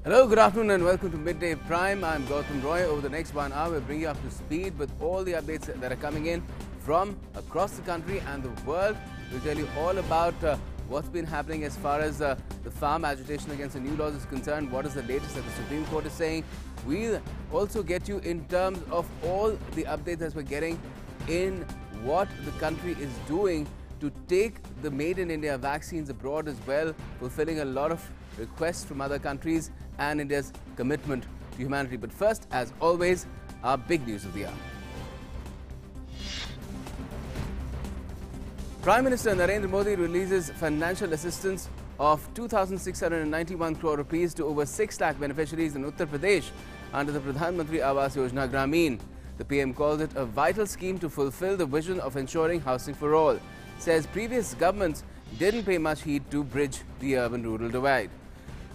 Hello, good afternoon and welcome to Midday Prime. I'm Gautam Roy. Over the next 1 hour, we'll bring you up to speed with all the updates that are coming in from across the country and the world. We'll tell you all about what's been happening as far as the farm agitation against the new laws is concerned. What is the latest that the Supreme Court is saying? We'll also get you in terms of all the updates that we're getting in what the country is doing to take the Made in India vaccines abroad as well, fulfilling a lot of requests from other countries and India's commitment to humanity. But first, as always, our big news of the hour. Prime Minister Narendra Modi releases financial assistance of 2,691 crore rupees to over 6 lakh beneficiaries in Uttar Pradesh under the Pradhan Mantri Awas Yojana Grameen. The PM calls it a vital scheme to fulfill the vision of ensuring housing for all. Says previous governments didn't pay much heed to bridge the urban-rural divide.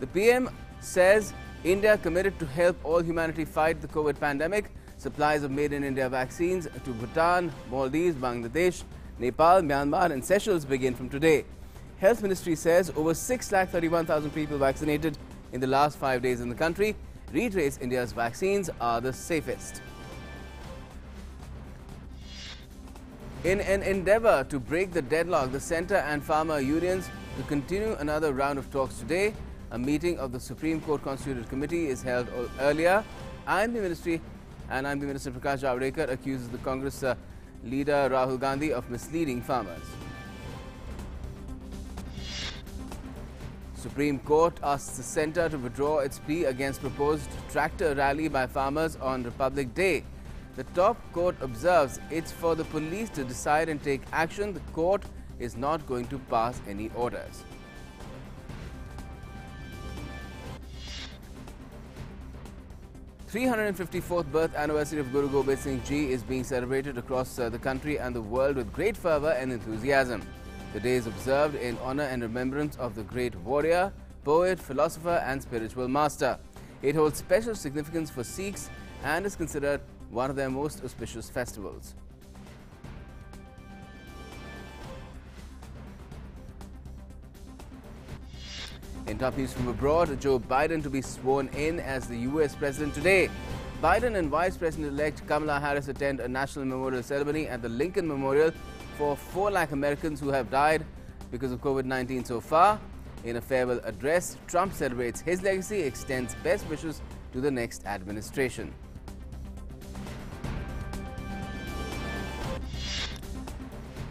The PM says India committed to help all humanity fight the COVID pandemic. Supplies of Made in India vaccines to Bhutan, Maldives, Bangladesh, Nepal, Myanmar and Seychelles begin from today. Health Ministry says over 6,31,000 people vaccinated in the last 5 days in the country. Reiterates India's vaccines are the safest. In an endeavour to break the deadlock, the centre and farmer unions to continue another round of talks today. A meeting of the Supreme Court Constituted Committee is held earlier. IMB Minister Prakash Javadekar accuses the Congress leader Rahul Gandhi of misleading farmers. Supreme Court asks the centre to withdraw its plea against proposed tractor rally by farmers on Republic Day. The top court observes it's for the police to decide and take action. The court is not going to pass any orders. The 354th birth anniversary of Guru Gobind Singh Ji is being celebrated across the country and the world with great fervour and enthusiasm. The day is observed in honour and remembrance of the great warrior, poet, philosopher and spiritual master. It holds special significance for Sikhs and is considered one of their most auspicious festivals. In top news from abroad, Joe Biden to be sworn in as the US President today. Biden and Vice President-elect Kamala Harris attend a national memorial ceremony at the Lincoln Memorial for 4 lakh Americans who have died because of COVID-19 so far. In a farewell address, Trump celebrates his legacy, extends best wishes to the next administration.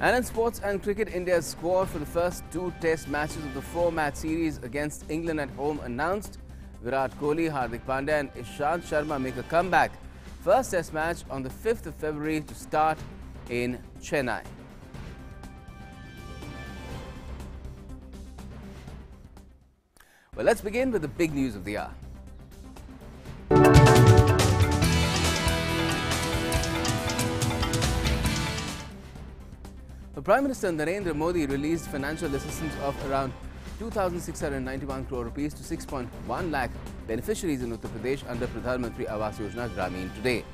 And in sports and cricket, India's squad for the first 2 test matches of the 4-match series against England at home announced. Virat Kohli, Hardik Pandya and Ishant Sharma make a comeback. First test match on the 5th of February to start in Chennai. Well, let's begin with the big news of the hour. Prime Minister Narendra Modi released financial assistance of around 2,691 crore rupees to 6.1 lakh beneficiaries in Uttar Pradesh under Pradhan Mantri Awas Yojana Grameen today.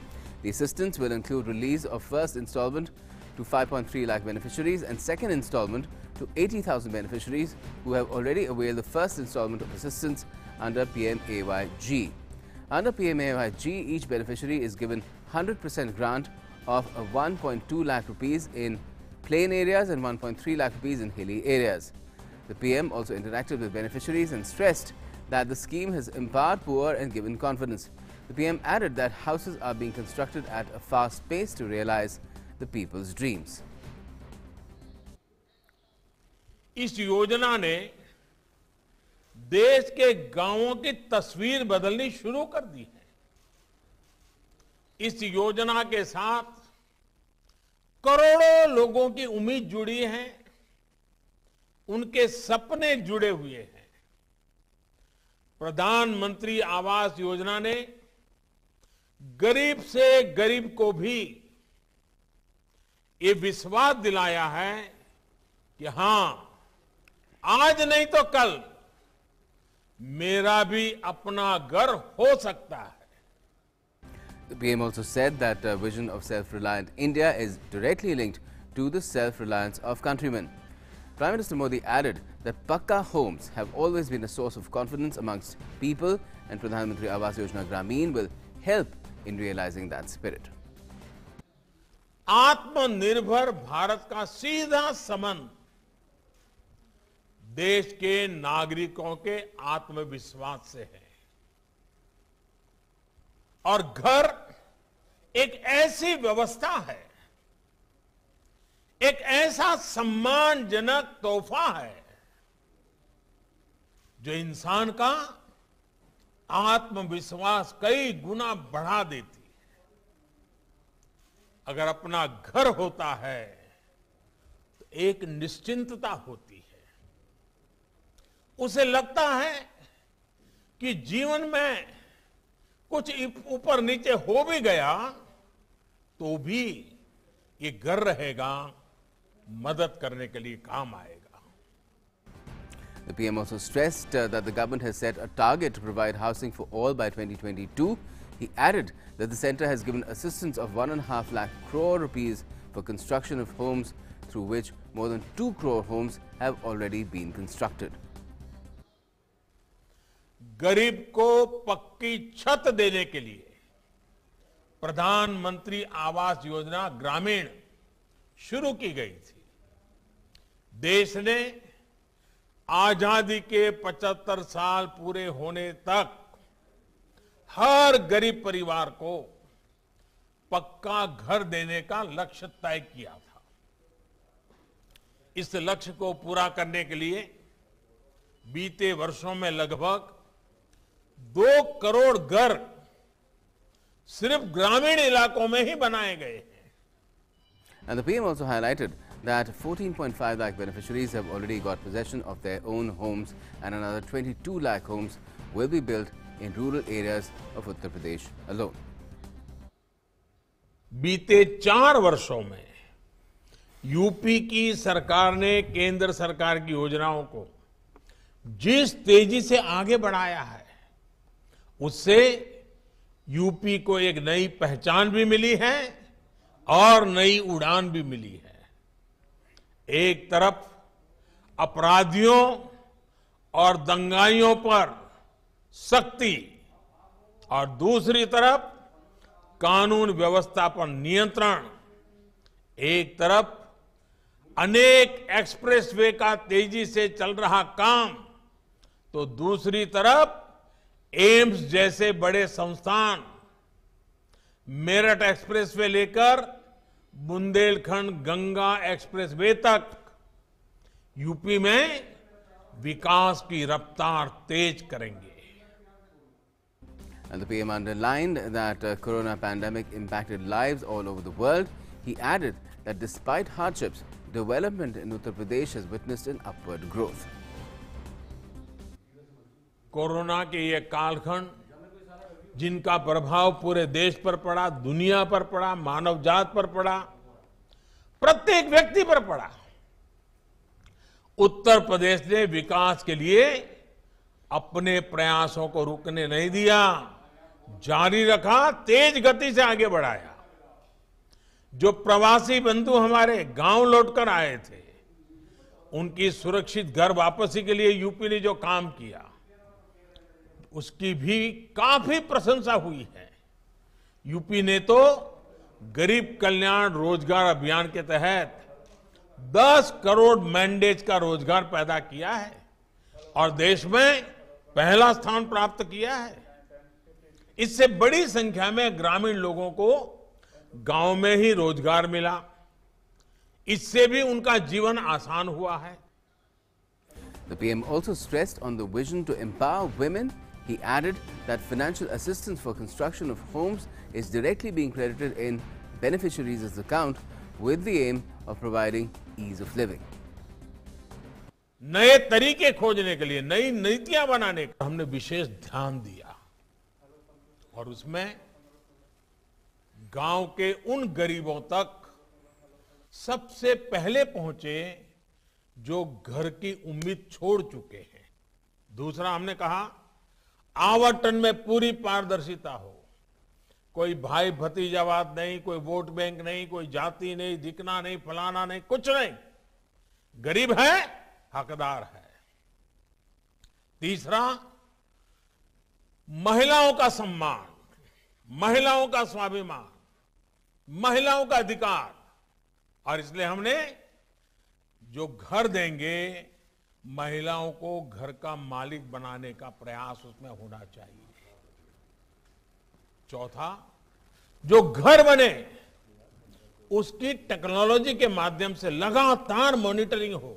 The assistance will include release of first installment to 5.3 lakh beneficiaries and second installment to 80,000 beneficiaries who have already availed the first installment of assistance under PMAYG. Under PMAYG, each beneficiary is given 100% grant of 1.2 lakh rupees in plain areas and 1.3 lakh rupees in hilly areas. The PM also interacted with beneficiaries and stressed that the scheme has empowered poor and given confidence. The PM added that houses are being constructed at a fast pace to realize the people's dreams. इस योजना ने देश के गांवों की तस्वीर बदलनी शुरू कर दी है। इस योजना के साथ करोड़ों लोगों की उम्मीद जुड़ी है, उनके सपने जुड़े हुए हैं। प्रधानमंत्री आवास योजना ने गरीब से गरीब को भी ये विश्वास दिलाया है कि हां, आज नहीं तो कल मेरा भी अपना घर हो सकता है। The PM also said that the vision of self-reliant India is directly linked to the self-reliance of countrymen. Prime Minister Modi added that Pakka homes have always been a source of confidence amongst people, and Pradhan Mantri Awas Yojana Grameen will help in realizing that spirit. आत्मनिर्भर भारत का सीधा संबंध देश के नागरिकों के आत्मविश्वास से है और घर एक ऐसी व्यवस्था है, एक ऐसा सम्मानजनक तोहफा है जो इंसान का आत्मविश्वास कई गुना बढ़ा देती है। अगर अपना घर होता है तो एक निश्चिंतता होती है, उसे लगता है कि जीवन में कुछ ऊपर नीचे हो भी गया तो भी ये घर रहेगा, मदद करने के लिए काम आएगा। The PM also stressed that the government has set a target to provide housing for all by 2022. He added that the centre has given assistance of 1.5 lakh crore rupees for construction of homes, through which more than 2 crore homes have already been constructed. गरीब को पक्की छत देने के लिए प्रधानमंत्री आवास योजना ग्रामीण शुरू की गई थी। देश ने आजादी के 75 साल पूरे होने तक हर गरीब परिवार को पक्का घर देने का लक्ष्य तय किया था। इस लक्ष्य को पूरा करने के लिए बीते वर्षों में लगभग 2 करोड़ घर सिर्फ ग्रामीण इलाकों में ही बनाए गए हैं। And the PM also highlighted that 14.5 lakh beneficiaries have already got possession of their own homes, and another 22 lakh homes will be built in rural areas of Uttar Pradesh alone. बीते 4 वर्षों में यूपी की सरकार ने केंद्र सरकार की योजनाओं को जिस तेजी से आगे बढ़ाया है, उससे यूपी को एक नई पहचान भी मिली है और नई उड़ान भी मिली है। एक तरफ अपराधियों और दंगाइयों पर सख्ती और दूसरी तरफ कानून व्यवस्था पर नियंत्रण, एक तरफ अनेक एक्सप्रेसवे का तेजी से चल रहा काम, तो दूसरी तरफ एम्स जैसे बड़े संस्थान, मेरठ एक्सप्रेसवे लेकर बुंदेलखंड गंगा एक्सप्रेसवे तक यूपी में विकास की रफ्तार तेज करेंगे। And the PM underlined that corona pandemic impacted lives all over the world. He added that despite hardships, development in Uttar Pradesh has witnessed an upward growth. Corona के ये कालखंड जिनका प्रभाव पूरे देश पर पड़ा, दुनिया पर पड़ा, मानव जात पर पड़ा, प्रत्येक व्यक्ति पर पड़ा, उत्तर प्रदेश ने विकास के लिए अपने प्रयासों को रुकने नहीं दिया, जारी रखा, तेज गति से आगे बढ़ाया। जो प्रवासी बंधु हमारे गांव लौटकर आए थे, उनकी सुरक्षित घर वापसी के लिए यूपी ने जो काम किया, उसकी भी काफी प्रशंसा हुई है। यूपी ने तो गरीब कल्याण रोजगार अभियान के तहत 10 करोड़ मैंडेज का रोजगार पैदा किया है और देश में पहला स्थान प्राप्त किया है। इससे बड़ी संख्या में ग्रामीण लोगों को गांव में ही रोजगार मिला, इससे भी उनका जीवन आसान हुआ है। The PM also stressed on the vision to empower women. He added that financial assistance for construction of homes is directly being credited in beneficiaries' account with the aim of providing ease of living. नए तरीके खोजने के लिए, नई नीतियां बनाने का हमने विशेष ध्यान दिया और उसमें गांव के उन गरीबों तक सबसे पहले पहुंचे जो घर की उम्मीद छोड़ चुके हैं। दूसरा, हमने कहा आवंटन में पूरी पारदर्शिता हो, कोई भाई भतीजावाद नहीं, कोई वोट बैंक नहीं, कोई जाति नहीं, दिखना नहीं, फलाना नहीं, कुछ नहीं। गरीब है, हकदार है। तीसरा, महिलाओं का सम्मान, महिलाओं का स्वाभिमान, महिलाओं का अधिकार। और इसलिए हमने जो घर देंगे, महिलाओं को घर का मालिक बनाने का प्रयास उसमें होना चाहिए। चौथा, जो घर बने उसकी टेक्नोलॉजी के माध्यम से लगातार मॉनिटरिंग हो।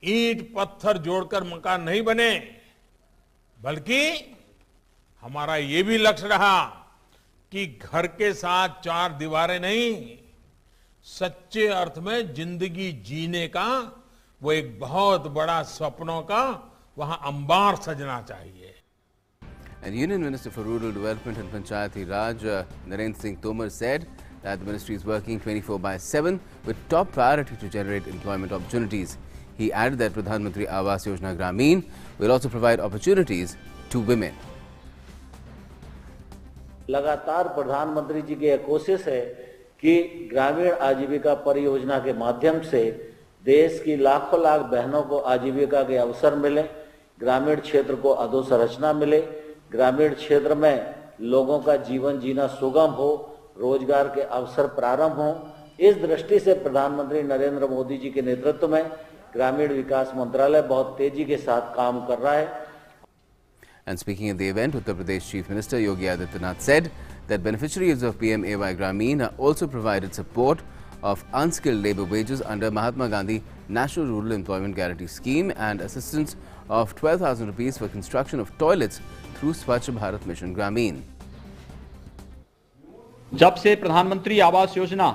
ईंट पत्थर जोड़कर मकान नहीं बने, बल्कि हमारा यह भी लक्ष्य रहा कि घर के साथ चार दीवारें नहीं, सच्चे अर्थ में जिंदगी जीने का वो एक बहुत बड़ा सपनों का वहां अंबार सजना चाहिए। And Union Minister for Rural Development and Panchayati Raj, Narendra Singh Tomar, said that the ministry is working 24/7 with top priority to generate employment opportunities. He added that Pradhan Mantri Awas Yojana Gramin will also provide opportunities to women. लगातार प्रधानमंत्री जी की कोशिश है कि ग्रामीण आजीविका परियोजना के माध्यम से देश की लाखों लाख बहनों को आजीविका के अवसर मिले, ग्रामीण क्षेत्र को अधोसंरचना मिले, ग्रामीण क्षेत्र में लोगों का जीवन जीना सुगम हो, रोजगार के अवसर प्रारंभ हो। इस दृष्टि से प्रधानमंत्री नरेंद्र मोदी जी के नेतृत्व में ग्रामीण विकास मंत्रालय बहुत तेजी के साथ काम कर रहा है। And speaking at the event, Uttar Pradesh Chief Minister Yogi Adityanath said that beneficiaries of PM-AY Gramin are also provided support of unskilled labour wages under Mahatma Gandhi National Rural Employment Guarantee Scheme and assistance of 12,000 rupees for construction of toilets through Swachh Bharat Mission Gramin. जब से प्रधानमंत्री आवास योजना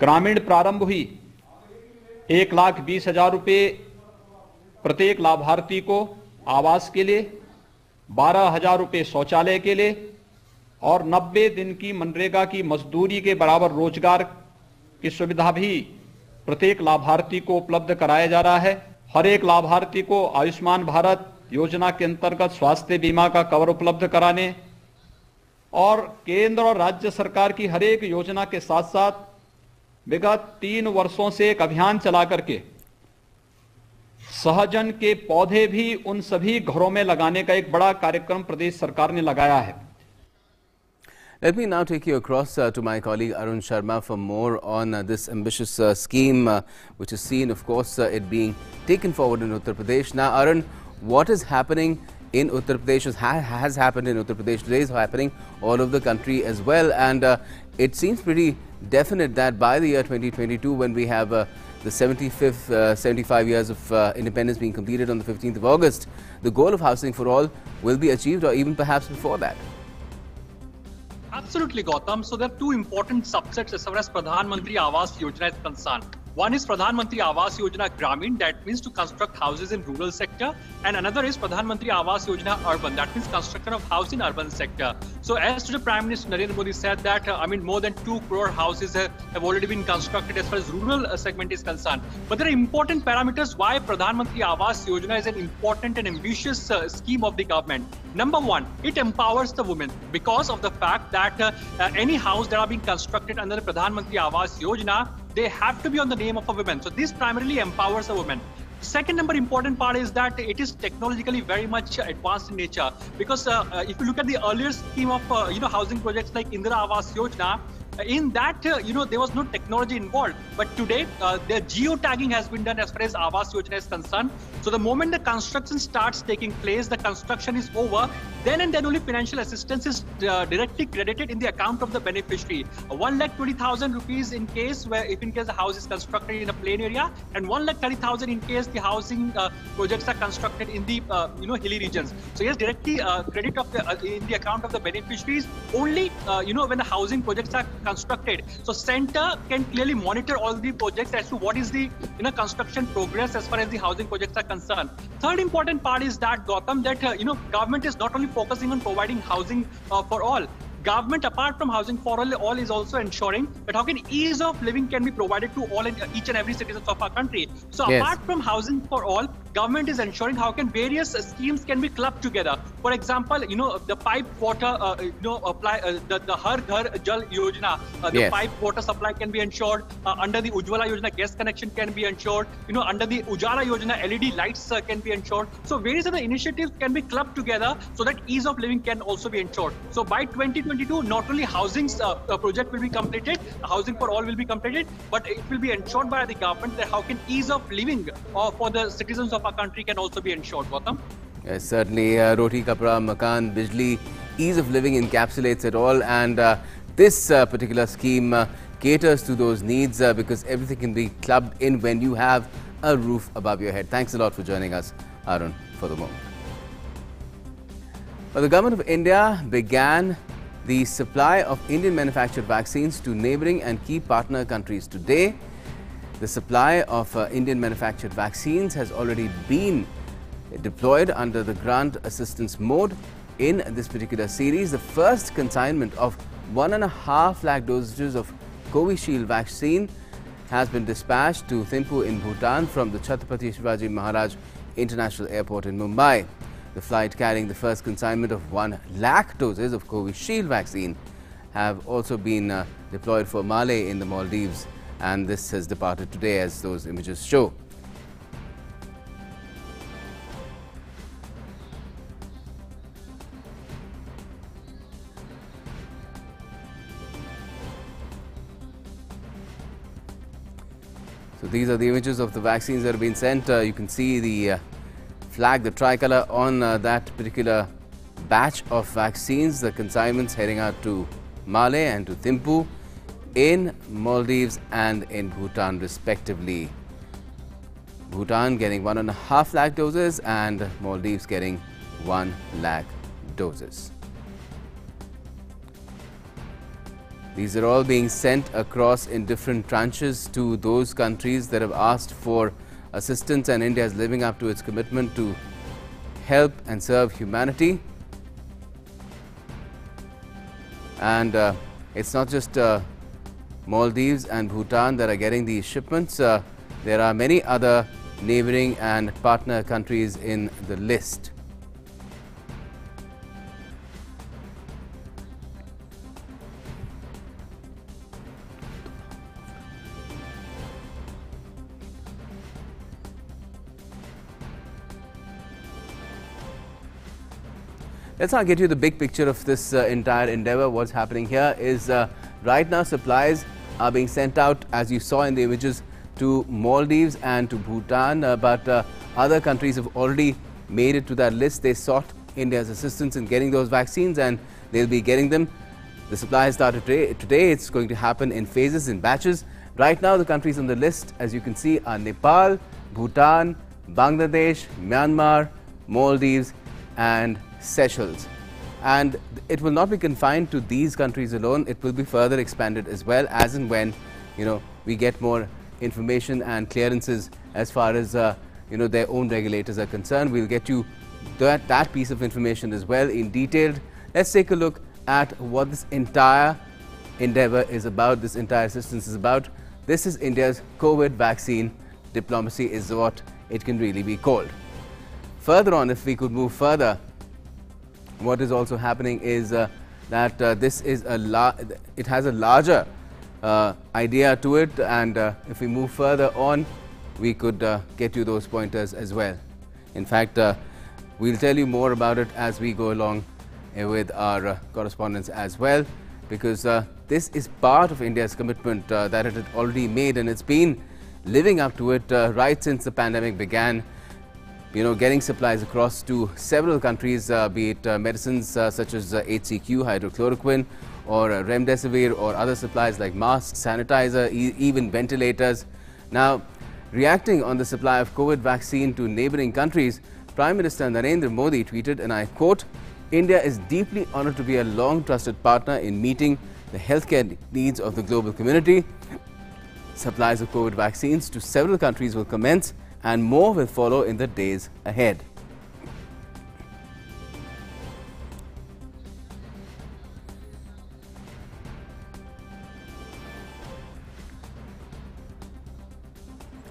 ग्रामीण प्रारंभ हुई, 1,20,000 रुपये प्रत्येक लाभार्थी को आवास के लिए, 12,000 रुपये शौचालय के लिए और 90 दिन की मनरेगा की मजदूरी के बराबर रोजगार की सुविधा भी प्रत्येक लाभार्थी को उपलब्ध कराया जा रहा है। हर एक लाभार्थी को आयुष्मान भारत योजना के अंतर्गत स्वास्थ्य बीमा का कवर उपलब्ध कराने और केंद्र और राज्य सरकार की हर एक योजना के साथ साथ विगत 3 वर्षों से एक अभियान चला करके सहजन के पौधे भी उन सभी घरों में लगाने का एक बड़ा कार्यक्रम प्रदेश सरकार ने लगाया है। Let me now take you across to my colleague Arun Sharma for more on this ambitious scheme, which is seen, of course, it being taken forward in Uttar Pradesh. Now, Arun, what is happening in Uttar Pradesh has happened in Uttar Pradesh. Today is happening all over the country as well, and it seems pretty definite that by the year 2022, when we have the 75 years of independence being completed on the 15th of August, the goal of housing for all will be achieved, or even perhaps before that. Absolutely, Gautam. So there are two important subsets as far as Pradhan Mantri Awas Yojana is concerned. One is Pradhan Mantri Awas Yojana Gramin, that means to construct houses in rural sector, and another is Pradhan Mantri Awas Yojana Urban, that means construction of house in urban sector. So as to the Prime Minister Narendra Modi said that more than 2 crore houses have already been constructed as far as rural segment is concerned. But there are important parameters why Pradhan Mantri Awas Yojana is an important and ambitious scheme of the government. Number one, it empowers the women because of the fact that any house that are being constructed under the Pradhan Mantri Awas Yojana, they have to be on the name of a woman. So this primarily empowers a woman. Second number important part is that it is technologically very much advanced in nature, because if you look at the earlier scheme of housing projects like Indira Awas Yojana, in that there was no technology involved, but today the geotagging has been done as far as Awas Yojana is concerned. So the moment the construction starts taking place, the construction is over, then and then only financial assistance is directly credited in the account of the beneficiary. 1,20,000 rupees in case if in case the house is constructed in a plain area, and 1,30,000 in case the housing projects are constructed in the hilly regions. So yes, directly credit of in the account of the beneficiaries only when the housing projects are constructed. So center can clearly monitor all the projects as to what is the construction progress as far as the housing projects are concerned. Third important part is that, Gautam, that government is not only focusing on providing housing for all. government, apart from housing for all, is also ensuring that how can ease of living can be provided to all and each and every citizen of our country. So Yes. apart from housing for all, government is ensuring how can various schemes can be clubbed together. For example, the pipe water, apply the Har Ghar Jal Yojana, the Yes. pipe water supply can be ensured. Under the Ujjwala Yojana, gas connection can be ensured. Under the Ujala Yojana, LED lights can be ensured. So various other initiatives can be clubbed together so that ease of living can also be ensured. So by 2022, not only housing project will be completed, housing for all will be completed, but it will be ensured by the government that how can ease of living for the citizens of our country can also be ensured, Gautam. Yes, certainly. Roti, kapra, makan, bijli, ease of living encapsulates it all, and this particular scheme caters to those needs because everything can be clubbed in when you have a roof above your head. Thanks a lot for joining us, Arun, for the moment. Well, the government of India began the supply of Indian manufactured vaccines to neighboring and key partner countries today. The supply of Indian manufactured vaccines has already been deployed under the grant assistance mode. In this particular series, the first consignment of 1.5 lakh dosages of Covishield vaccine has been dispatched to Thimphu in Bhutan from the Chhatrapati Shivaji Maharaj International Airport in Mumbai. The flight carrying the first consignment of 1 lakh doses of Covishield vaccine have also been deployed for Malé in the Maldives, and this has departed today, as those images show. So these are the images of the vaccines that have been sent. You can see the flag, the tricolour on that particular batch of vaccines. The consignments heading out to Malé and to Thimphu in Maldives and in Bhutan respectively. Bhutan getting 1.5 lakh doses and Maldives getting 1 lakh doses. These are all being sent across in different tranches to those countries that have asked for assistance, and India is living up to its commitment to help and serve humanity. And it's not just Maldives and Bhutan that are getting these shipments. There are many other neighboring and partner countries in the list. Let's now get you the big picture of this entire endeavor. What's happening here is right now supplies are being sent out, as you saw in the images, to Maldives and to Bhutan, but other countries have already made it to that list. They sought India's assistance in getting those vaccines, and they'll be getting them. The supply has started today. It's going to happen in phases, in batches. Right now, the countries on the list, as you can see, are Nepal, Bhutan, Bangladesh, Myanmar, Maldives, and Seychelles. And it will not be confined to these countries alone. It will be further expanded as well, as and when we get more information and clearances as far as their own regulators are concerned. We'll get you that piece of information as well in detail. Let's take a look at what this entire endeavor is about, this entire assistance is about. This is India's COVID vaccine diplomacy, is what it can really be called. Further on, if we could move further, what is also happening is that this is it has a larger idea to it, and if we move further on, we could get you those pointers as well. In fact, we'll tell you more about it as we go along with our correspondents as well, because this is part of India's commitment that it had already made, and it's been living up to it right since the pandemic began. Getting supplies across to several countries, be it medicines such as HCQ, hydrochloroquine, or remdesivir, or other supplies like masks, sanitizer, even ventilators. Now, reacting on the supply of COVID vaccine to neighboring countries, Prime Minister Narendra Modi tweeted, and I quote, "India is deeply honored to be a long-trusted partner in meeting the healthcare needs of the global community. Supplies of COVID vaccines to several countries will commence, and more will follow in the days ahead."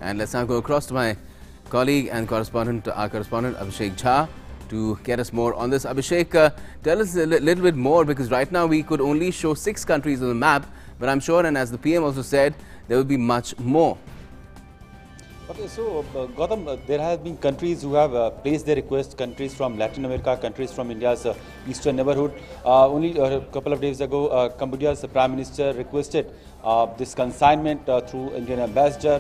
And let's now go across to my colleague and correspondent, our correspondent Abhishek Jha, to get us more on this. Abhishek, tell us a little bit more, because right now we could only show 6 countries on the map, but I'm sure, and as the PM also said, there will be much more. Okay, so Gautam, there have been countries who have placed their request, countries from Latin America, countries from India's eastern neighborhood. Only a couple of days ago, Cambodia's Prime Minister requested this consignment through Indian Ambassador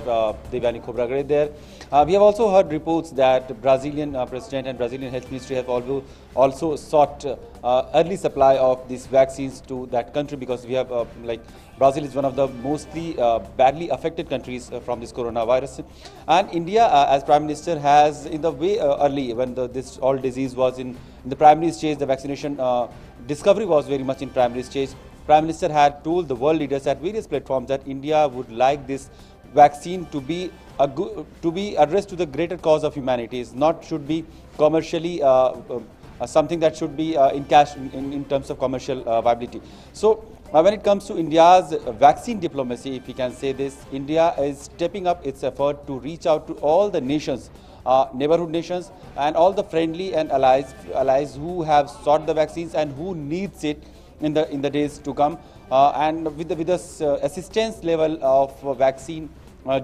Devyani Khobragade there. We have also heard reports that Brazilian President and Brazilian Health Ministry have also sought early supply of these vaccines to that country, because we have Brazil is one of the mostly badly affected countries from this coronavirus. And India, as Prime Minister, has in the way early, when this all disease was in the primary stage, the vaccination discovery was very much in primary stage. Prime Minister had told the world leaders at various platforms that India would like this vaccine to be addressed to the greater cause of humanity. It should be commercially something that should be in cash in terms of commercial viability. So when it comes to India's vaccine diplomacy, if we can say this, India is stepping up its effort to reach out to all the nations, neighborhood nations, and all the friendly and allies who have sought the vaccines and who needs it in the days to come. And with the assistance level of vaccine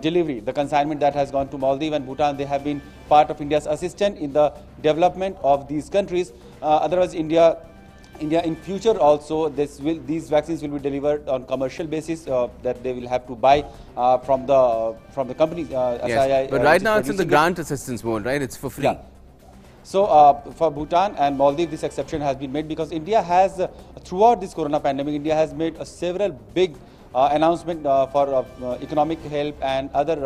delivery, the consignment that has gone to Maldives and Bhutan, they have been part of India's assistance in the development of these countries. Otherwise, India in future also, these vaccines will be delivered on commercial basis, that they will have to buy from the companies. Yes, but right now it's in the grant assistance mode, right? It's for free. Yeah. So for Bhutan and Maldives, this exception has been made because India has, throughout this corona pandemic, India has made several big announcement for economic help and other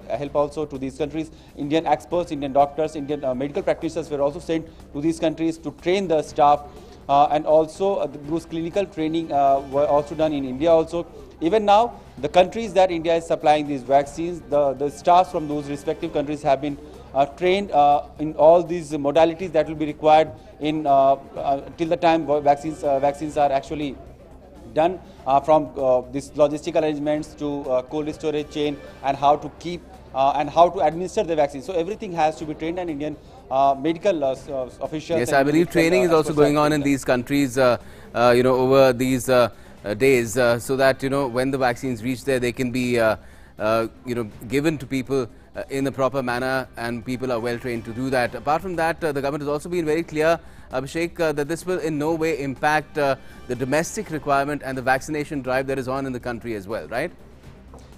help also to these countries. Indian experts, Indian doctors, Indian medical practitioners were also sent to these countries to train the staff, and also those clinical training were also done in India also. Even now, the countries that India is supplying these vaccines, the staffs from those respective countries have been trained in all these modalities that will be required in till the time vaccines are actually done, from these logistical arrangements to cold storage chain, and how to keep and how to administer the vaccine. So everything has to be trained, and Indian medical officials. Yes, I believe training is also going on in these countries, over these days, so that when the vaccines reach there, they can be given to people in the proper manner, and people are well trained to do that. Apart from that, the government has also been very clear, Abhishek, that this will in no way impact the domestic requirement and the vaccination drive that is on in the country as well, right?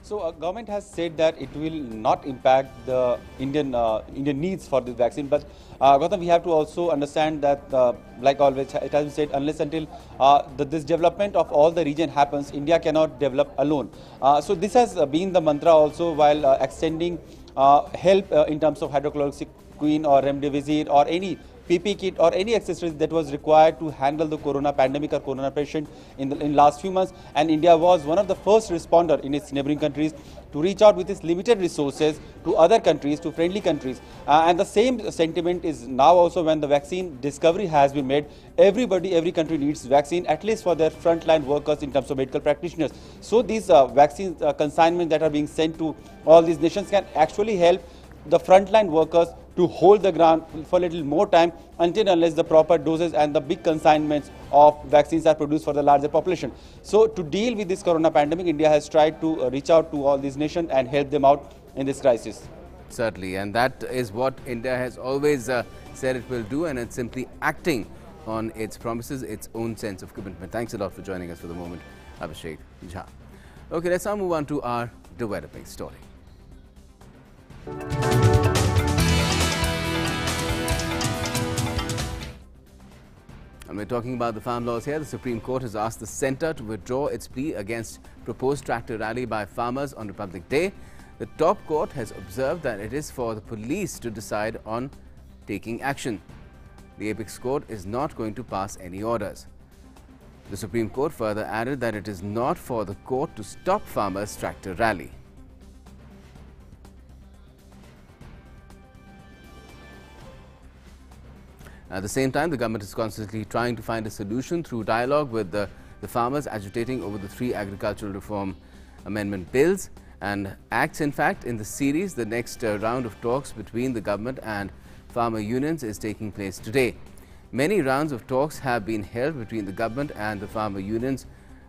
So government has said that it will not impact the Indian needs for this vaccine. But Gautam, we have to also understand that, like always, it has been said, unless until this development of all the region happens, India cannot develop alone. So this has been the mantra also while extending help in terms of hydroxychloroquine or remdesivir or any PP kit or any accessories that was required to handle the corona pandemic or corona patient in last few months. And India was one of the first responder in its neighboring countries to reach out with its limited resources to other countries, to friendly countries. And the same sentiment is now also when the vaccine discovery has been made. Every country needs vaccine, at least for their frontline workers in terms of medical practitioners. So these vaccine consignments that are being sent to all these nations can actually help the frontline workers to hold the ground for a little more time until unless the proper doses and the big consignments of vaccines are produced for the larger population. So to deal with this corona pandemic, India has tried to reach out to all these nations and help them out in this crisis. Certainly, and that is what India has always said it will do, and it's simply acting on its promises, its own sense of commitment. Thanks a lot for joining us for the moment, Abhishek Jha. Okay, let's now move on to our developing story. And we're talking about the farm laws here. The Supreme Court has asked the centre to withdraw its plea against proposed tractor rally by farmers on Republic Day. The top court has observed that it is for the police to decide on taking action. The apex court is not going to pass any orders. The Supreme Court further added that it is not for the court to stop farmers' tractor rally. At the same time, the government is constantly trying to find a solution through dialogue with the farmers agitating over the 3 agricultural reform amendment bills. and acts, in fact, in the series. The next round of talks between the government and farmer unions is taking place today. Many rounds of talks have been held between the government and the farmer unions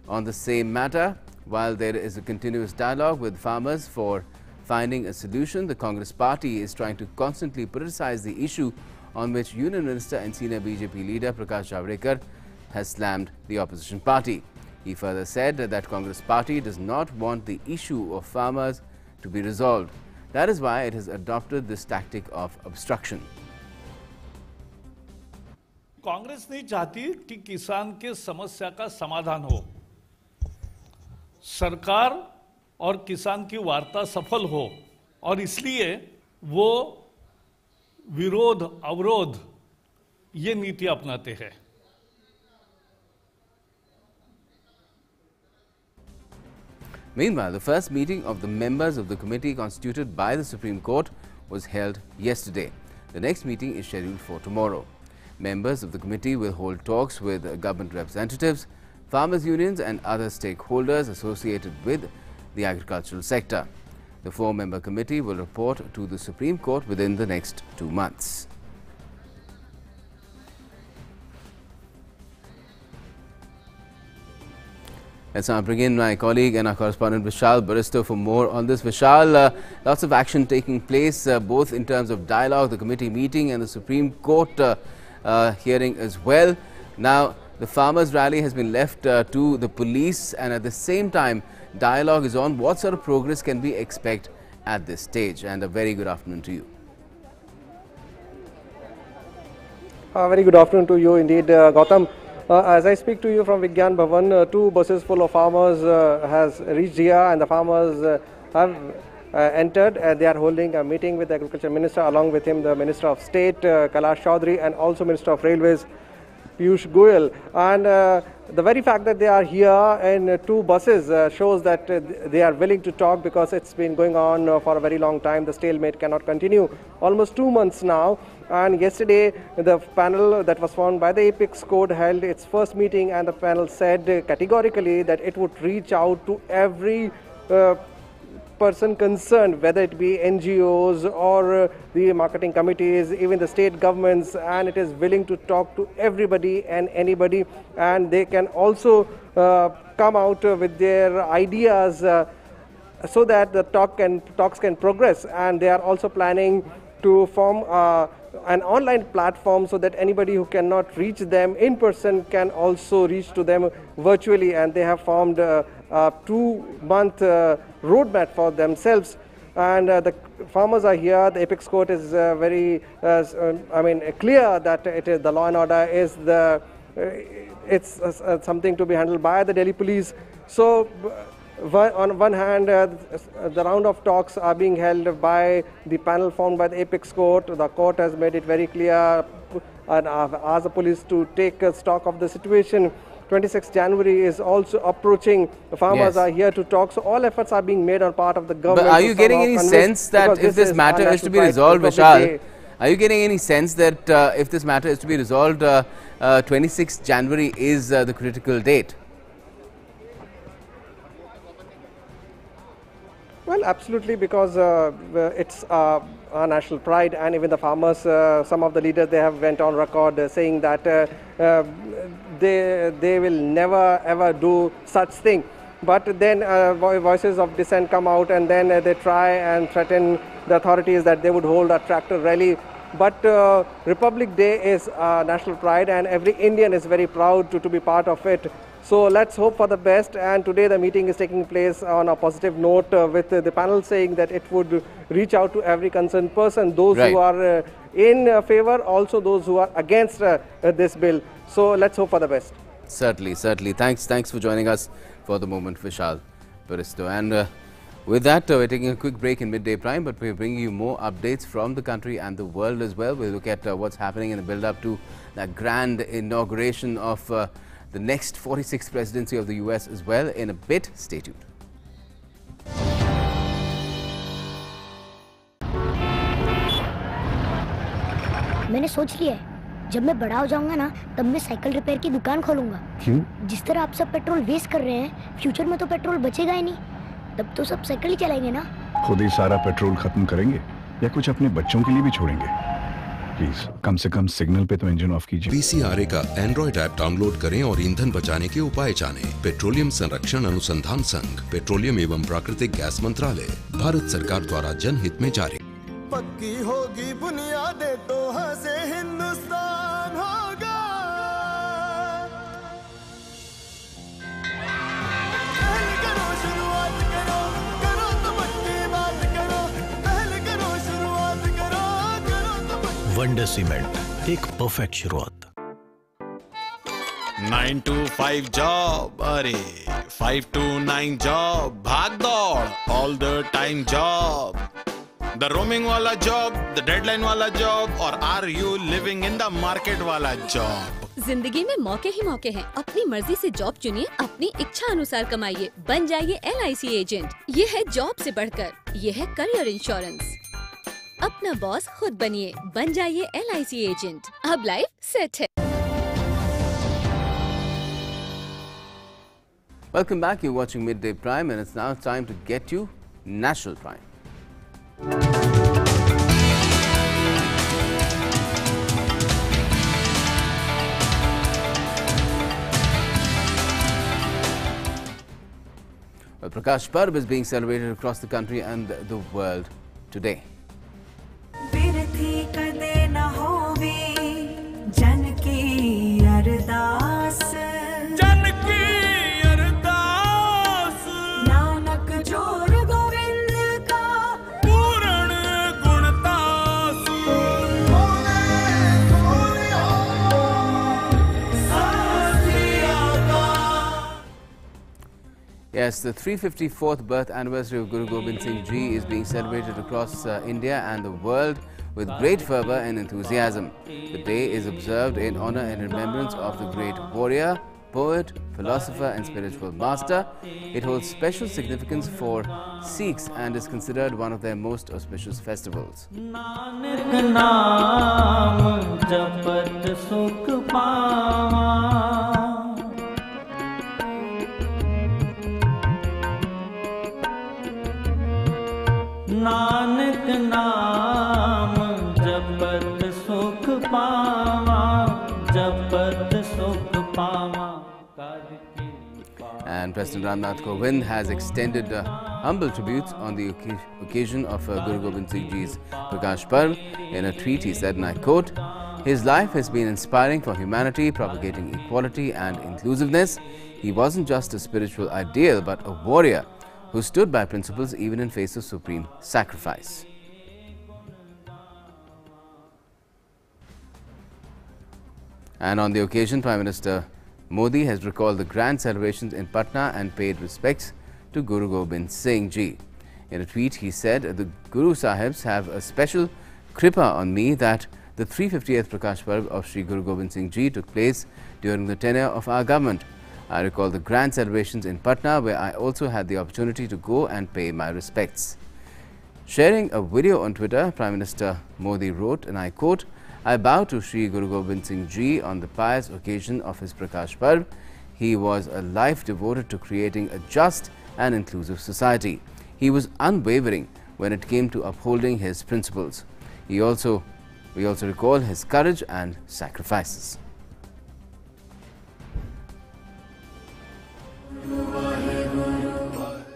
on the same matter. While there is a continuous dialogue with farmers for finding a solution, the Congress party is trying to constantly politicize the issue on which Union Minister and senior BJP leader Prakash Javadekar has slammed the opposition party. He further said that Congress party does not want the issue of farmers to be resolved. That is why it has adopted this tactic of obstruction. Congress नहीं चाहती कि किसान के समस्या का समाधान हो, सरकार और किसान की वार्ता सफल हो, और इसलिए वो विरोध अवरोध ये नीति अपनाते हैं। Meanwhile, the first meeting of the members of the committee constituted by the Supreme Court was held yesterday. The next meeting is scheduled for tomorrow. Members of the committee will hold talks with government representatives, farmers' unions and other stakeholders associated with the agricultural sector. The 4-member committee will report to the Supreme Court within the next 2 months. Let's now bring in my colleague and our correspondent Vishal Baristo for more on this. Vishal, lots of action taking place both in terms of dialogue, the committee meeting and the Supreme Court hearing as well. Now, the farmers' rally has been left to the police, and at the same time, dialogue is on. What sort of progress can we expect at this stage? And a very good afternoon to you. Very good afternoon to you indeed, Gautam. As I speak to you from Vigyan Bhavan, 2 buses full of farmers has reached here, and the farmers have entered. They are holding a meeting with the Agriculture Minister, along with him the Minister of State Kailash Chaudhary and also Minister of Railways Piyush Goyal. And the very fact that they are here in 2 buses shows that they are willing to talk, because it's been going on for a very long time. The stalemate cannot continue. Almost 2 months now. And yesterday, the panel that was formed by the Apex Code held its first meeting, and the panel said categorically that it would reach out to every person concerned, whether it be NGOs or the marketing committees, even the state governments, and it is willing to talk to everybody and anybody, and they can also come out with their ideas so that the talks can progress. And they are also planning to form an online platform so that anybody who cannot reach them in person can also reach to them virtually, and they have formed a 2-month roadmap for themselves. And the farmers are here. The Apex Court is very clear that it is the law and order is it's something to be handled by the Delhi police. So on one hand, the round of talks are being held by the panel formed by the Apex Court. The court has made it very clear and asked the police to take stock of the situation. 26th January is also approaching. The farmers are here to talk. So all efforts are being made on part of the government. But are you getting any sense that if this matter is to be resolved, Vishal, are you getting any sense that if this matter is to be resolved, 26th January is the critical date? Well, absolutely, because it's our national pride, and even the farmers, some of the leaders, they have went on record saying that they will never ever do such thing. But then voices of dissent come out, and then they try and threaten the authorities that they would hold a tractor rally. But Republic Day is national pride, and every Indian is very proud to be part of it. So let's hope for the best, and today the meeting is taking place on a positive note with the panel saying that it would reach out to every concerned person, those who are in favor, also those who are against this bill. So let's hope for the best. Certainly, certainly. Thanks for joining us for the moment, Vishal Baristo. And with that, we're taking a quick break in Midday Prime, but we're bringing you more updates from the country and the world as well. We'll look at what's happening in the build-up to that grand inauguration of the next 46th presidency of the US as well in a bit. Stay tuned. मैंने सोच लिया है, जब मैं बड़ा हो जाऊंगा ना, तब मैं साइकिल रिपेयर की दुकान खोलूंगा। क्यों? जिस तरह आप सब पेट्रोल वेस्ट कर रहे हैं, फ्यूचर में तो पेट्रोल बचेगा ही नहीं। तब तो सब साइकिल ही चलाएंगे ना। खुद ही सारा पेट्रोल खत्म करेंगे या कुछ अपने बच्चों के लिए भी छोड़ेंगे? प्लीज कम से कम सिग्नल पे तो इंजन ऑफ कीजिए। VCRA का एंड्रॉइड ऐप डाउनलोड करें और ईंधन बचाने के उपाय जानें। पेट्रोलियम संरक्षण अनुसंधान संघ, पेट्रोलियम एवं प्राकृतिक गैस मंत्रालय, भारत सरकार द्वारा जनहित में जारी। पक्की होगी बुनियादें तो हंसे हिंदुस्तान होगा। पहले करो शुरुआत करो, करो तो पक्की बात करो। पहले करो शुरुआत करो, करो तो पक्की। वंडर सीमेंट, एक परफेक्ट शुरुआत। 9 to 5 जॉब, अरे 5 to 9 जॉब, भाग दौड़ all the time job. The roaming वाला जॉब, द डेडलाइन वाला जॉब, और are you living in the market वाला जॉब? जिंदगी में मौके ही मौके हैं। अपनी मर्जी से जॉब चुनिए, अपनी इच्छा अनुसार कमाइए, बन जाइए LIC एजेंट। ये है जॉब से बढ़कर, ये है करियर इंश्योरेंस। अपना बॉस खुद बनिए, बन जाइए LIC एजेंट। अब लाइफ सेट है। Welcome back. You're watching Midday Prime, and it's now time to get you National Prime. Well, Prakash Parv is being celebrated across the country and the world today. Yes, the 354th birth anniversary of Guru Gobind Singh Ji is being celebrated across India and the world with great fervour and enthusiasm. The day is observed in honour and remembrance of the great warrior, poet, philosopher and spiritual master. It holds special significance for Sikhs and is considered one of their most auspicious festivals. Nanak नाम जपत सुख पावा, जपत सुख पावा। And President Ramnath Kovind has extended humble tributes on the occasion of Guru Gobind Singh Ji's Prakash Parv. In a tweet, he said, and I quote, "His life has been inspiring for humanity, propagating equality and inclusiveness. He wasn't just a spiritual ideal, but a warrior who stood by principles even in face of supreme sacrifice." And on the occasion, Prime Minister Modi has recalled the grand celebrations in Patna and paid respects to Guru Gobind Singh Ji. In a tweet, he said, "The Guru Sahibs have a special kripa on me that the 350th Prakash Parv of Sri Guru Gobind Singh Ji took place during the tenure of our government. I recall the grand celebrations in Patna, where I also had the opportunity to go and pay my respects." Sharing a video on Twitter, Prime Minister Modi wrote, and I quote, "I bow to Sri Guru Gobind Singh Ji on the pious occasion of his Prakash Parv. He was a life devoted to creating a just and inclusive society. He was unwavering when it came to upholding his principles. We also recall his courage and sacrifices."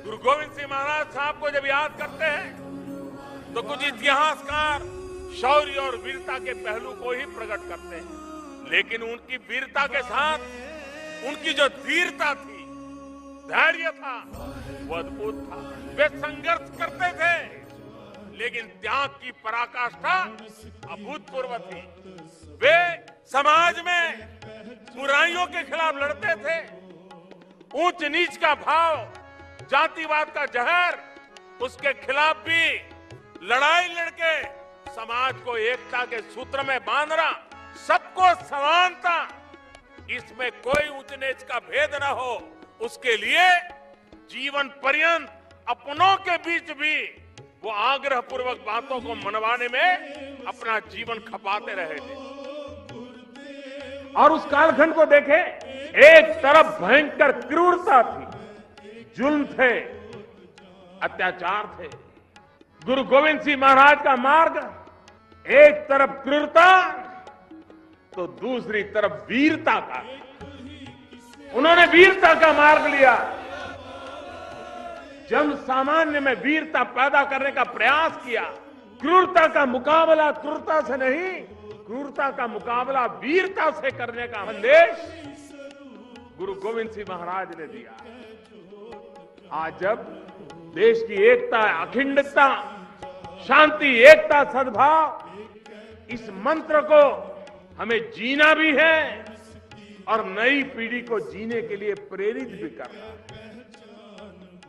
गुरु गोविंद सिंह महाराज साहब को जब याद करते हैं तो कुछ इतिहासकार शौर्य और वीरता के पहलू को ही प्रकट करते हैं, लेकिन उनकी वीरता के साथ उनकी जो धीरता थी, धैर्य था, वो अद्भुत था। वे संघर्ष करते थे, लेकिन त्याग की पराकाष्ठा अभूतपूर्व थी। वे समाज में बुराइयों के खिलाफ लड़ते थे। ऊंच नीच का भाव, जातिवाद का जहर, उसके खिलाफ भी लड़ाई लड़के समाज को एकता के सूत्र में बांधना, सबको समानता, इसमें कोई ऊंच नीच का भेद न हो, उसके लिए जीवन पर्यंत अपनों के बीच भी वो आग्रह पूर्वक बातों को मनवाने में अपना जीवन खपाते रहे थे। और उस कालखंड को देखें, एक तरफ भयंकर क्रूरता थी, जुल्म थे, अत्याचार थे। गुरु गोविंद सिंह महाराज का मार्ग एक तरफ क्रूरता तो दूसरी तरफ वीरता का। उन्होंने वीरता का मार्ग लिया। जन सामान्य में वीरता पैदा करने का प्रयास किया। क्रूरता का मुकाबला क्रूरता से नहीं, क्रूरता का मुकाबला वीरता से करने का संदेश गुरु गोविंद सिंह महाराज ने दिया। आज जब देश की एकता, अखंडता, शांति, एकता, सद्भाव, इस मंत्र को हमें जीना भी है और नई पीढ़ी को जीने के लिए प्रेरित भी करना है।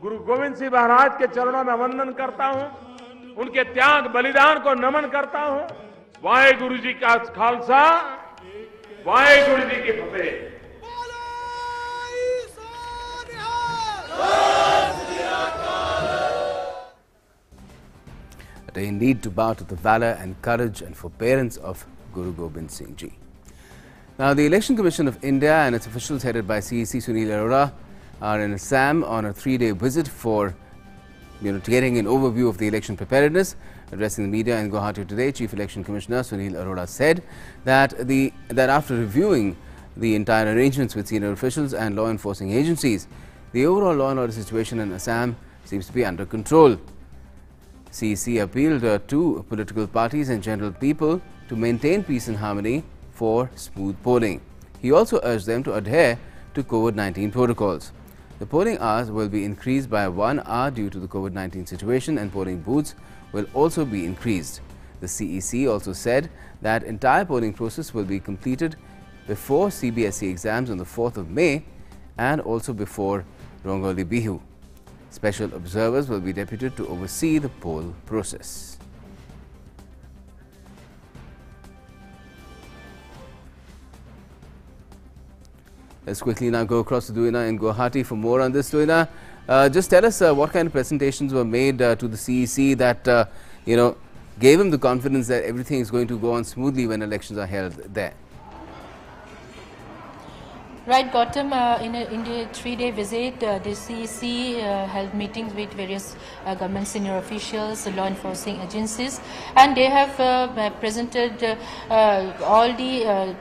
गुरु गोविंद सिंह महाराज के चरणों में वंदन करता हूं, उनके त्याग बलिदान को नमन करता हूं। वाहेगुरु जी का खालसा, वाहेगुरु जी की फतेह। They need to bow to the valor and courage and forbearance of Guru Gobind Singh Ji. Now, the Election Commission of India and its officials headed by CEC Sunil Arora are in Assam on a 3-day visit for getting an overview of the election preparedness. Addressing the media in Guwahati today, Chief Election Commissioner Sunil Arora said that after reviewing the entire arrangements with senior officials and law enforcing agencies, the overall law and order situation in Assam seems to be under control. CEC appealed to political parties and general people to maintain peace and harmony for smooth polling. He also urged them to adhere to COVID-19 protocols. The polling hours will be increased by 1 hour due to the COVID-19 situation, and polling booths will also be increased. The CEC also said that entire polling process will be completed before CBSE exams on the 4th of May and also before Rongoli Bihu. Special observers will be deputed to oversee the poll process. Let's quickly now go across to Duina in Guwahati for more on this. Duina, just tell us what kind of presentations were made to the CEC that gave him the confidence that everything is going to go on smoothly when elections are held there. Right, Gautam, in a 3-day visit, the CEC held meetings with various government senior officials, law enforcing agencies, and they have presented all the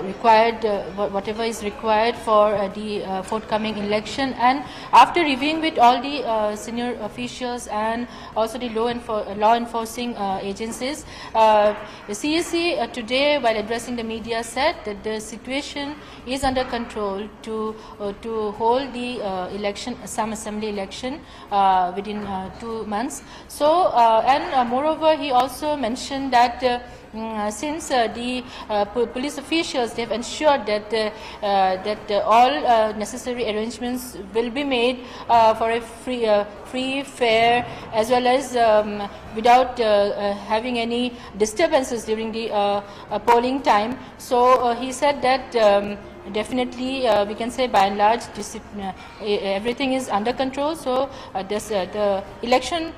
required, whatever is required for the forthcoming election. And after reviewing with all the senior officials and also the law enforcing agencies, the CEC today, while addressing the media, said that the situation is under control to hold the election, Assam Assembly election within 2 months. So and moreover, he also mentioned that since the police officials, they've ensured that all necessary arrangements will be made for a free, fair, as well as without having any disturbances during the polling time. So he said that definitely we can say by and large everything is under control, so the election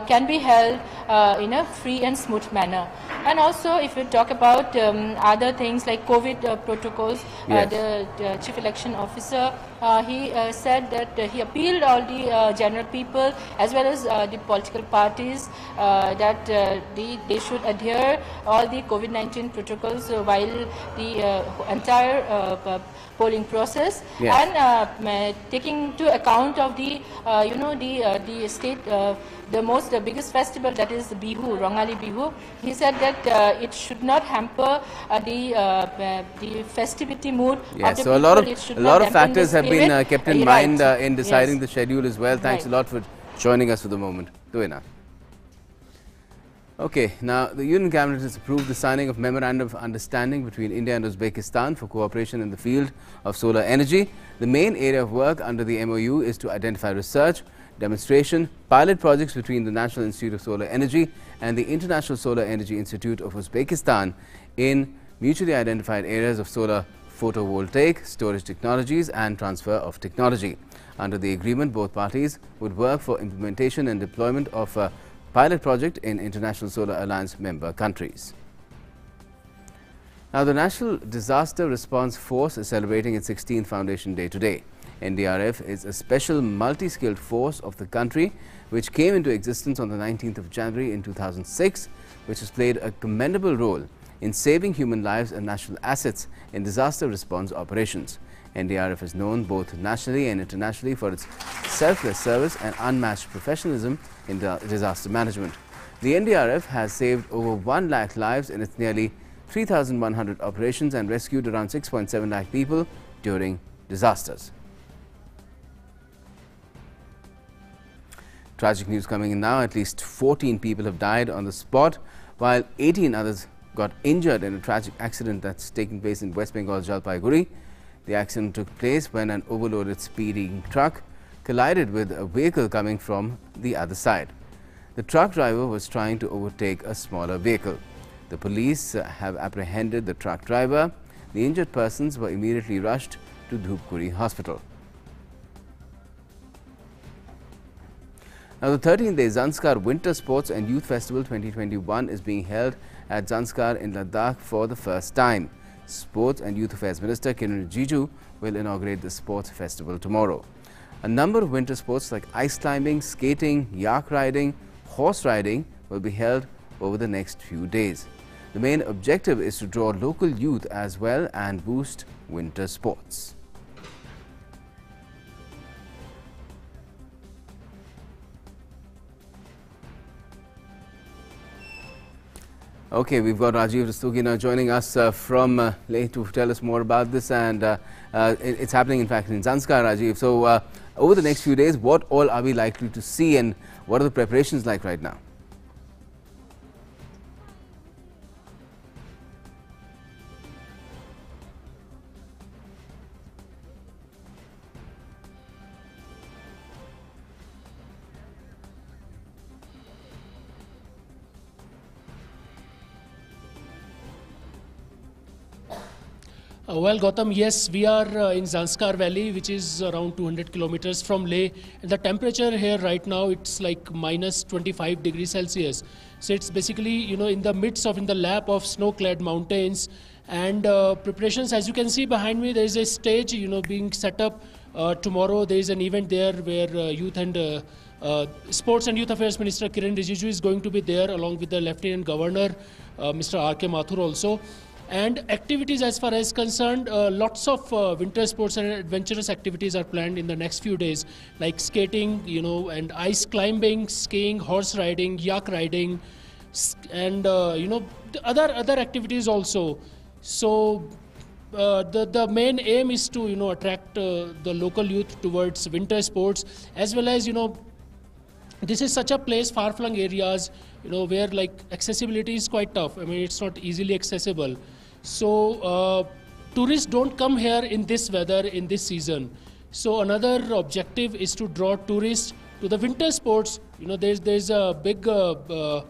can be held in a free and smooth manner. And also, if we talk about other things like COVID protocols, yes, the Chief Election Officer, he said that he appealed all the general people as well as the political parties that they should adhere all the COVID-19 protocols while the entire polling process. Yes. And taking into account of the the state, the biggest festival, that is Bihu, Rongoli Bihu, he said that it should not hamper the festivity mood. Yes, of the so people. a lot of factors have been kept in mind in deciding the schedule as well. Thanks a lot for joining us for the moment. Duina. Okay, now the Union Cabinet has approved the signing of Memorandum of Understanding between India and Uzbekistan for cooperation in the field of solar energy. The main area of work under the MOU is to identify research, demonstration, pilot projects between the National Institute of Solar Energy and the International Solar Energy Institute of Uzbekistan in mutually identified areas of solar photovoltaic, storage technologies and transfer of technology. Under the agreement, both parties would work for implementation and deployment of a pilot project in International Solar Alliance member countries. Now, the National Disaster Response Force is celebrating its 16th Foundation Day today. NDRF is a special multi-skilled force of the country which came into existence on the 19th of January in 2006, which has played a commendable role in saving human lives and national assets in disaster response operations. NDRF is known both nationally and internationally for its selfless service and unmatched professionalism in disaster management. The NDRF has saved over 1 lakh lives in its nearly 3,100 operations and rescued around 6.7 lakh people during disasters. Tragic news coming in now. At least 14 people have died on the spot, while 18 others got injured in a tragic accident that's taken place in West Bengal's Jalpaiguri. The accident took place when an overloaded speeding truck collided with a vehicle coming from the other side. The truck driver was trying to overtake a smaller vehicle. The police have apprehended the truck driver. The injured persons were immediately rushed to Dhupguri Hospital. Now, the 13th-day Zanskar Winter Sports and Youth Festival 2021 is being held at Zanskar in Ladakh for the first time. Sports and Youth Affairs Minister Kiren Rijiju will inaugurate the sports festival tomorrow. A number of winter sports like ice climbing, skating, yak riding, horse riding will be held over the next few days. The main objective is to draw local youth as well and boost winter sports. Okay, we've got Rajiv Rastogi now joining us from Leh to tell us more about this, and it's happening in fact in Zanskar, Rajiv. So over the next few days, what all are we likely to see and what are the preparations like right now? Well, Gautam, yes, we are in Zanskar Valley, which is around 200 kilometers from Leh. And the temperature here right now, it's like minus 25 degrees Celsius. So it's basically, you know, in the midst of, in the lap of snow-clad mountains. And preparations, as you can see behind me, there is a stage, you know, being set up. Tomorrow there is an event there where Youth and Sports and Youth Affairs Minister Kiren Rijiju is going to be there along with the Lieutenant Governor, Mr. R.K. Mathur also. And activities as far as concerned, lots of winter sports and adventurous activities are planned in the next few days, like skating, you know, and ice climbing, skiing, horse riding, yak riding, and you know, other activities also. So the main aim is to, you know, attract the local youth towards winter sports, as well as, you know, this is such a place, far-flung areas, you know, where like accessibility is quite tough. I mean, it's not easily accessible. So tourists don't come here in this weather, in this season. So another objective is to draw tourists to the winter sports. You know, there's a big part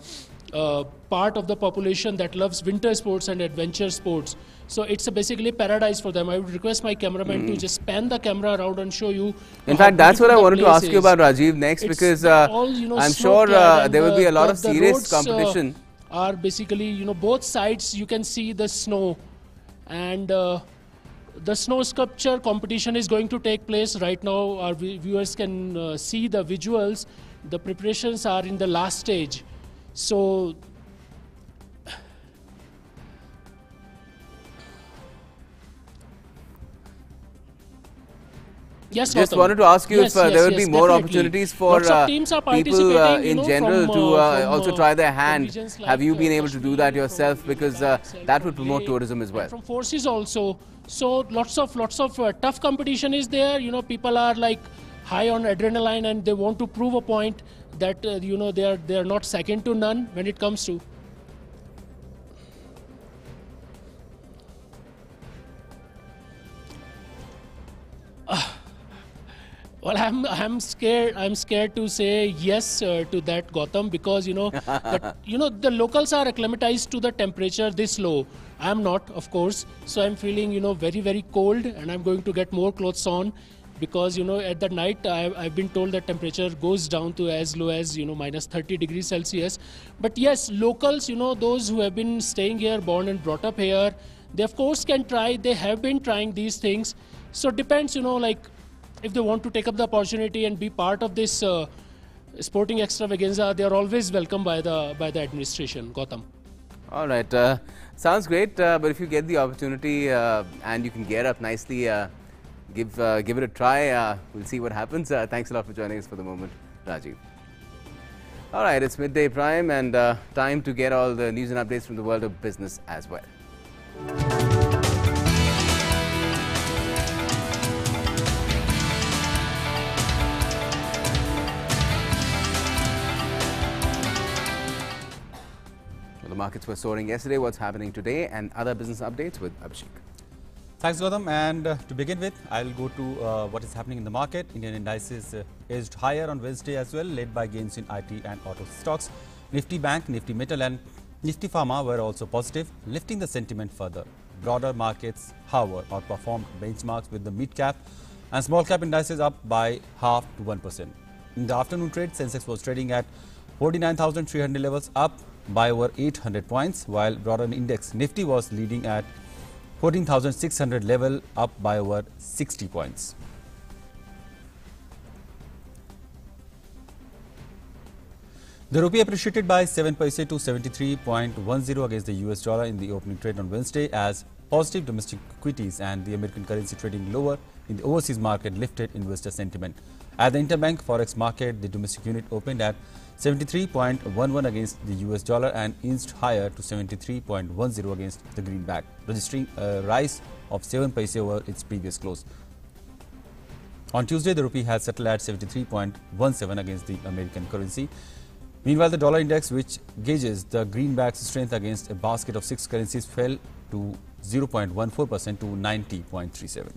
of the population that loves winter sports and adventure sports. So it's basically paradise for them. I would request my cameraman to just pan the camera around and show you. In fact, that's what I wanted to ask you about, Rajiv, next, because all, you know, I'm sure there will be a lot of serious competition. Are basically, you know, both sides you can see the snow, and the snow sculpture competition is going to take place right now. Our viewers can see the visuals. The preparations are in the last stage. So yes, just Gautam. wanted to ask you if there will be more definitely. opportunities for people in general to also try their hand. Have you been able to do that yourself? Because that would promote tourism as well. From forces also. So lots of tough competition is there. You know, people are like high on adrenaline and they want to prove a point that you know, they are not second to none when it comes to. Well, I'm scared. I'm scared to say yes to that, Gautam, because you know, the locals are acclimatized to the temperature this low. I'm not, of course. So I'm feeling, you know, very, very cold, and I'm going to get more clothes on, because you know, at the night I've been told that temperature goes down to as low as, you know, minus 30 degrees Celsius. But yes, locals, you know, those who have been staying here, born and brought up here, they of course can try. They have been trying these things. So it depends, you know, like. if they want to take up the opportunity and be part of this sporting extravaganza, they are always welcome by the administration. Gautam. All right, sounds great. But if you get the opportunity and you can gear up nicely, give it a try. We'll see what happens. Thanks a lot for joining us for the moment, Rajiv. All right, it's Midday Prime and time to get all the news and updates from the world of business as well. Well, the markets were soaring yesterday. What's happening today and other business updates with Abhishek. Thanks, Gautam. And to begin with, I'll go to what is happening in the market. Indian indices edged higher on Wednesday as well, led by gains in IT and auto stocks. Nifty Bank, Nifty Metal and Nifty Pharma were also positive, lifting the sentiment further. Broader markets, however, outperformed benchmarks with the mid-cap and small-cap indices up by 0.5 to 1%. In the afternoon trade, Sensex was trading at 49,300 levels, up by over 800 points, while broader index Nifty was leading at 14,600 level, up by over 60 points. The rupee appreciated by 7 paise to 73.10 against the US dollar in the opening trade on Wednesday, as positive domestic equities and the American currency trading lower in the overseas market lifted investor sentiment. At the interbank forex market, the domestic unit opened at 73.11 against the US dollar and inched higher to 73.10 against the greenback, registering a rise of 7 paise over its previous close. On Tuesday, the rupee had settled at 73.17 against the American currency. Meanwhile, the dollar index, which gauges the greenback's strength against a basket of 6 currencies, fell to 0.14% to 90.37.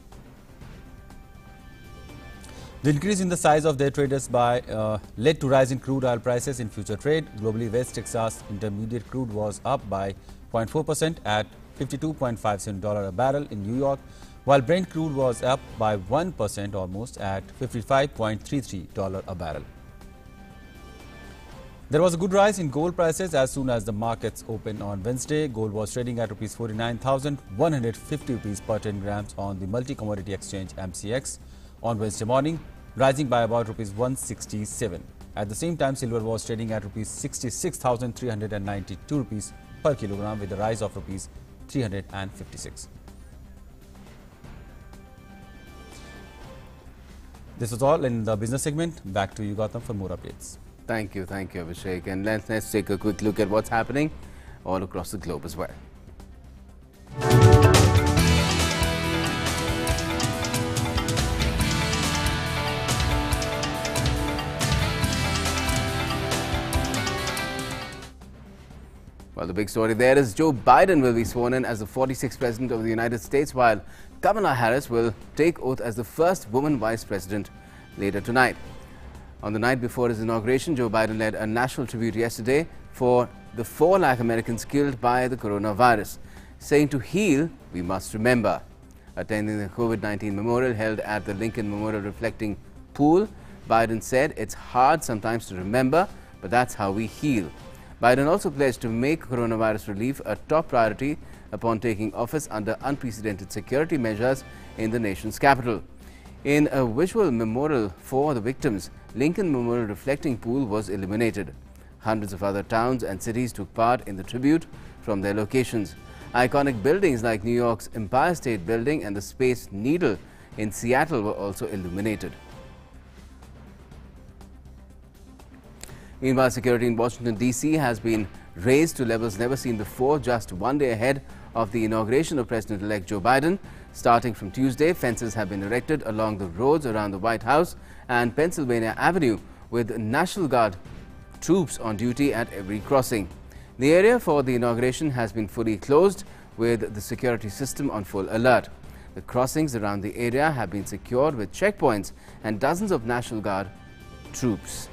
The increase in the size of their traders led to rise in crude oil prices in future trade. Globally, West Texas Intermediate crude was up by 0.4% at $52.57 a barrel in New York, while Brent crude was up by 1% almost at $55.33 a barrel. There was a good rise in gold prices as soon as the markets opened on Wednesday. Gold was trading at Rs 49,150 per 10 grams on the multi-commodity exchange MCX on Wednesday morning, rising by about Rs 167. At the same time, silver was trading at Rs 66,392 per kilogram with a rise of Rs 356. This was all in the business segment. Back to you, Gautam, for more updates. Thank you, Abhishek. And let's take a quick look at what's happening all across the globe as well. Well, the big story there is Joe Biden will be sworn in as the 46th President of the United States, while Kamala Harris will take oath as the first woman Vice President later tonight. On the night before his inauguration, Joe Biden led a national tribute yesterday for the 4 lakh Americans killed by the coronavirus, saying to heal, we must remember. Attending the COVID-19 memorial held at the Lincoln Memorial Reflecting Pool, Biden said, it's hard sometimes to remember, but that's how we heal. Biden also pledged to make coronavirus relief a top priority upon taking office under unprecedented security measures in the nation's capital. In a visual memorial for the victims, Lincoln Memorial Reflecting Pool was illuminated. Hundreds of other towns and cities took part in the tribute from their locations. Iconic buildings like New York's Empire State Building and the Space Needle in Seattle were also illuminated. Meanwhile, security in Washington, D.C. has been raised to levels never seen before, just one day ahead of the inauguration of President-elect Joe Biden. Starting from Tuesday, fences have been erected along the roads around the White House and Pennsylvania Avenue, with National Guard troops on duty at every crossing. The area for the inauguration has been fully closed, with the security system on full alert. The crossings around the area have been secured with checkpoints and dozens of National Guard troops.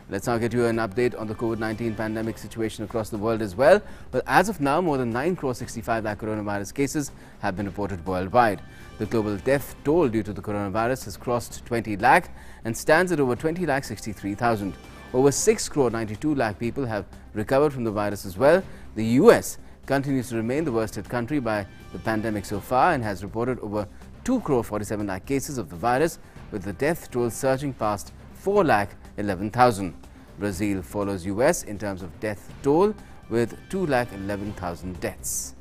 Let's now get you an update on the COVID-19 pandemic situation across the world as well. Well, as of now, more than 9.65 lakh coronavirus cases have been reported worldwide. The global death toll due to the coronavirus has crossed 20 lakh and stands at over 20,63,000. Over 6.92 lakh people have recovered from the virus as well. The US continues to remain the worst hit country by the pandemic so far and has reported over 2,47 lakh cases of the virus, with the death toll surging past 4,11,000. Brazil follows US in terms of death toll with 2,11,000 deaths.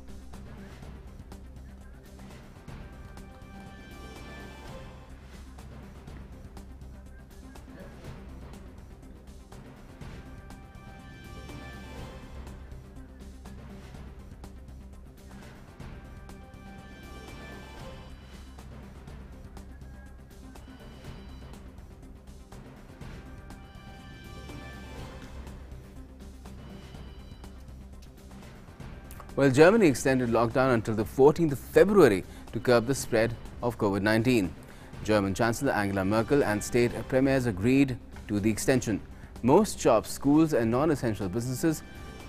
Well, Germany extended lockdown until the 14th of February to curb the spread of COVID-19. German Chancellor Angela Merkel and state premiers agreed to the extension. Most shops, schools and non-essential businesses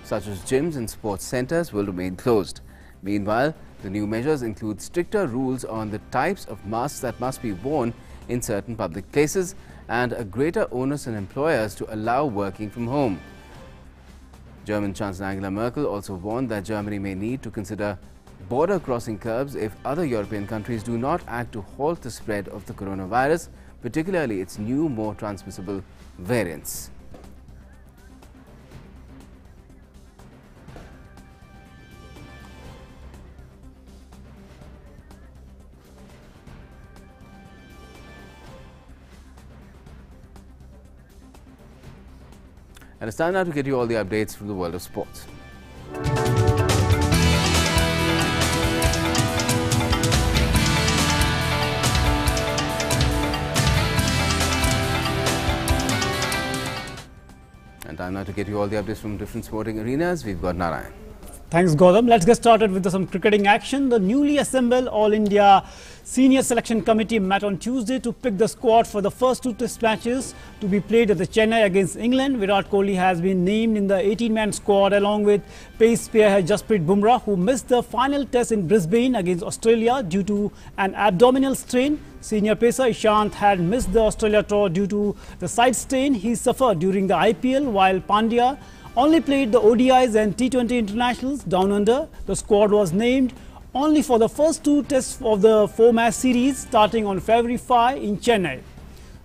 such as gyms and sports centers will remain closed. Meanwhile, the new measures include stricter rules on the types of masks that must be worn in certain public places and a greater onus on employers to allow working from home. German Chancellor Angela Merkel also warned that Germany may need to consider border crossing curbs if other European countries do not act to halt the spread of the coronavirus, particularly its new, more transmissible variants. And it's time now to get you all the updates from the world of sports. And time now to get you all the updates from different sporting arenas. We've got Narayan. Thanks, Gautam. Let's get started with some cricketing action. The newly assembled All India Senior Selection Committee met on Tuesday to pick the squad for the first two test matches to be played at the Chennai against England. Virat Kohli has been named in the 18-man squad along with pace spearhead Jasprit Bumrah, who missed the final test in Brisbane against Australia due to an abdominal strain. Senior pacer Ishant had missed the Australia tour due to the side strain he suffered during the IPL, while Pandya only played the ODIs and T20 internationals down under. The squad was named only for the first two tests of the 4-match series starting on February 5 in Chennai.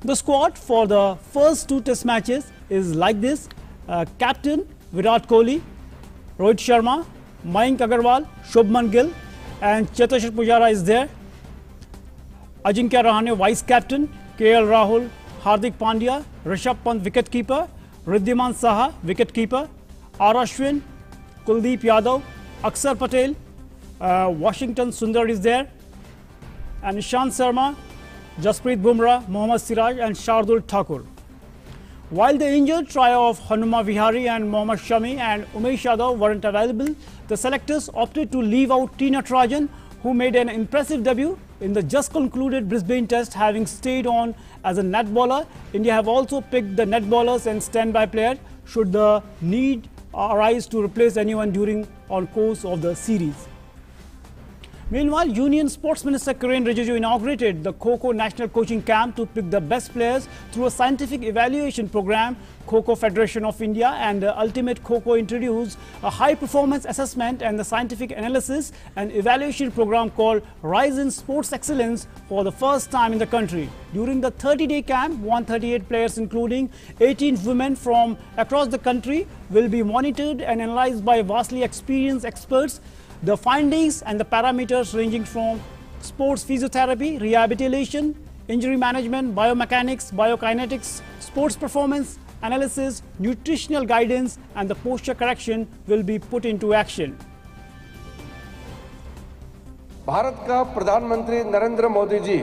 The squad for the first two test matches is like this. Captain Virat Kohli, Rohit Sharma, Mayank Agarwal, Shubman Gill and Cheteshwar Pujara is there. Ajinkya Rahane vice captain, KL Rahul, Hardik Pandya, Rishabh Pant wicketkeeper, Riddhiman Saha, wicket-keeper, R. Ashwin, Kuldeep Yadav, Akshar Patel, Washington Sundar is there, and Ishant Sharma, Jasprit Bumrah, Mohammad Siraj and Shardul Thakur. While the injured trio of Hanuma Vihari and Mohammad Shami and Umesh Yadav weren't available, the selectors opted to leave out T. Natarajan, who made an impressive debut in the just concluded Brisbane test, having stayed on as a net bowler. India have also picked the net bowlers and standby players should the need arise to replace anyone during on course of the series. Meanwhile, Union Sports Minister Kiren Rijiju inaugurated the Kho Kho National Coaching Camp to pick the best players through a scientific evaluation program. Kho Kho Federation of India and the Ultimate Kho Kho introduced a high-performance assessment and the scientific analysis and evaluation program called Rise in Sports Excellence for the first time in the country. During the 30-day camp, 138 players, including 18 women from across the country, will be monitored and analyzed by vastly experienced experts. The findings and the parameters ranging from sports physiotherapy, rehabilitation, injury management, biomechanics, biokinetics, sports performance analysis, nutritional guidance and the posture correction will be put into action. Bharat का प्रधानमंत्री नरेंद्र मोदी जी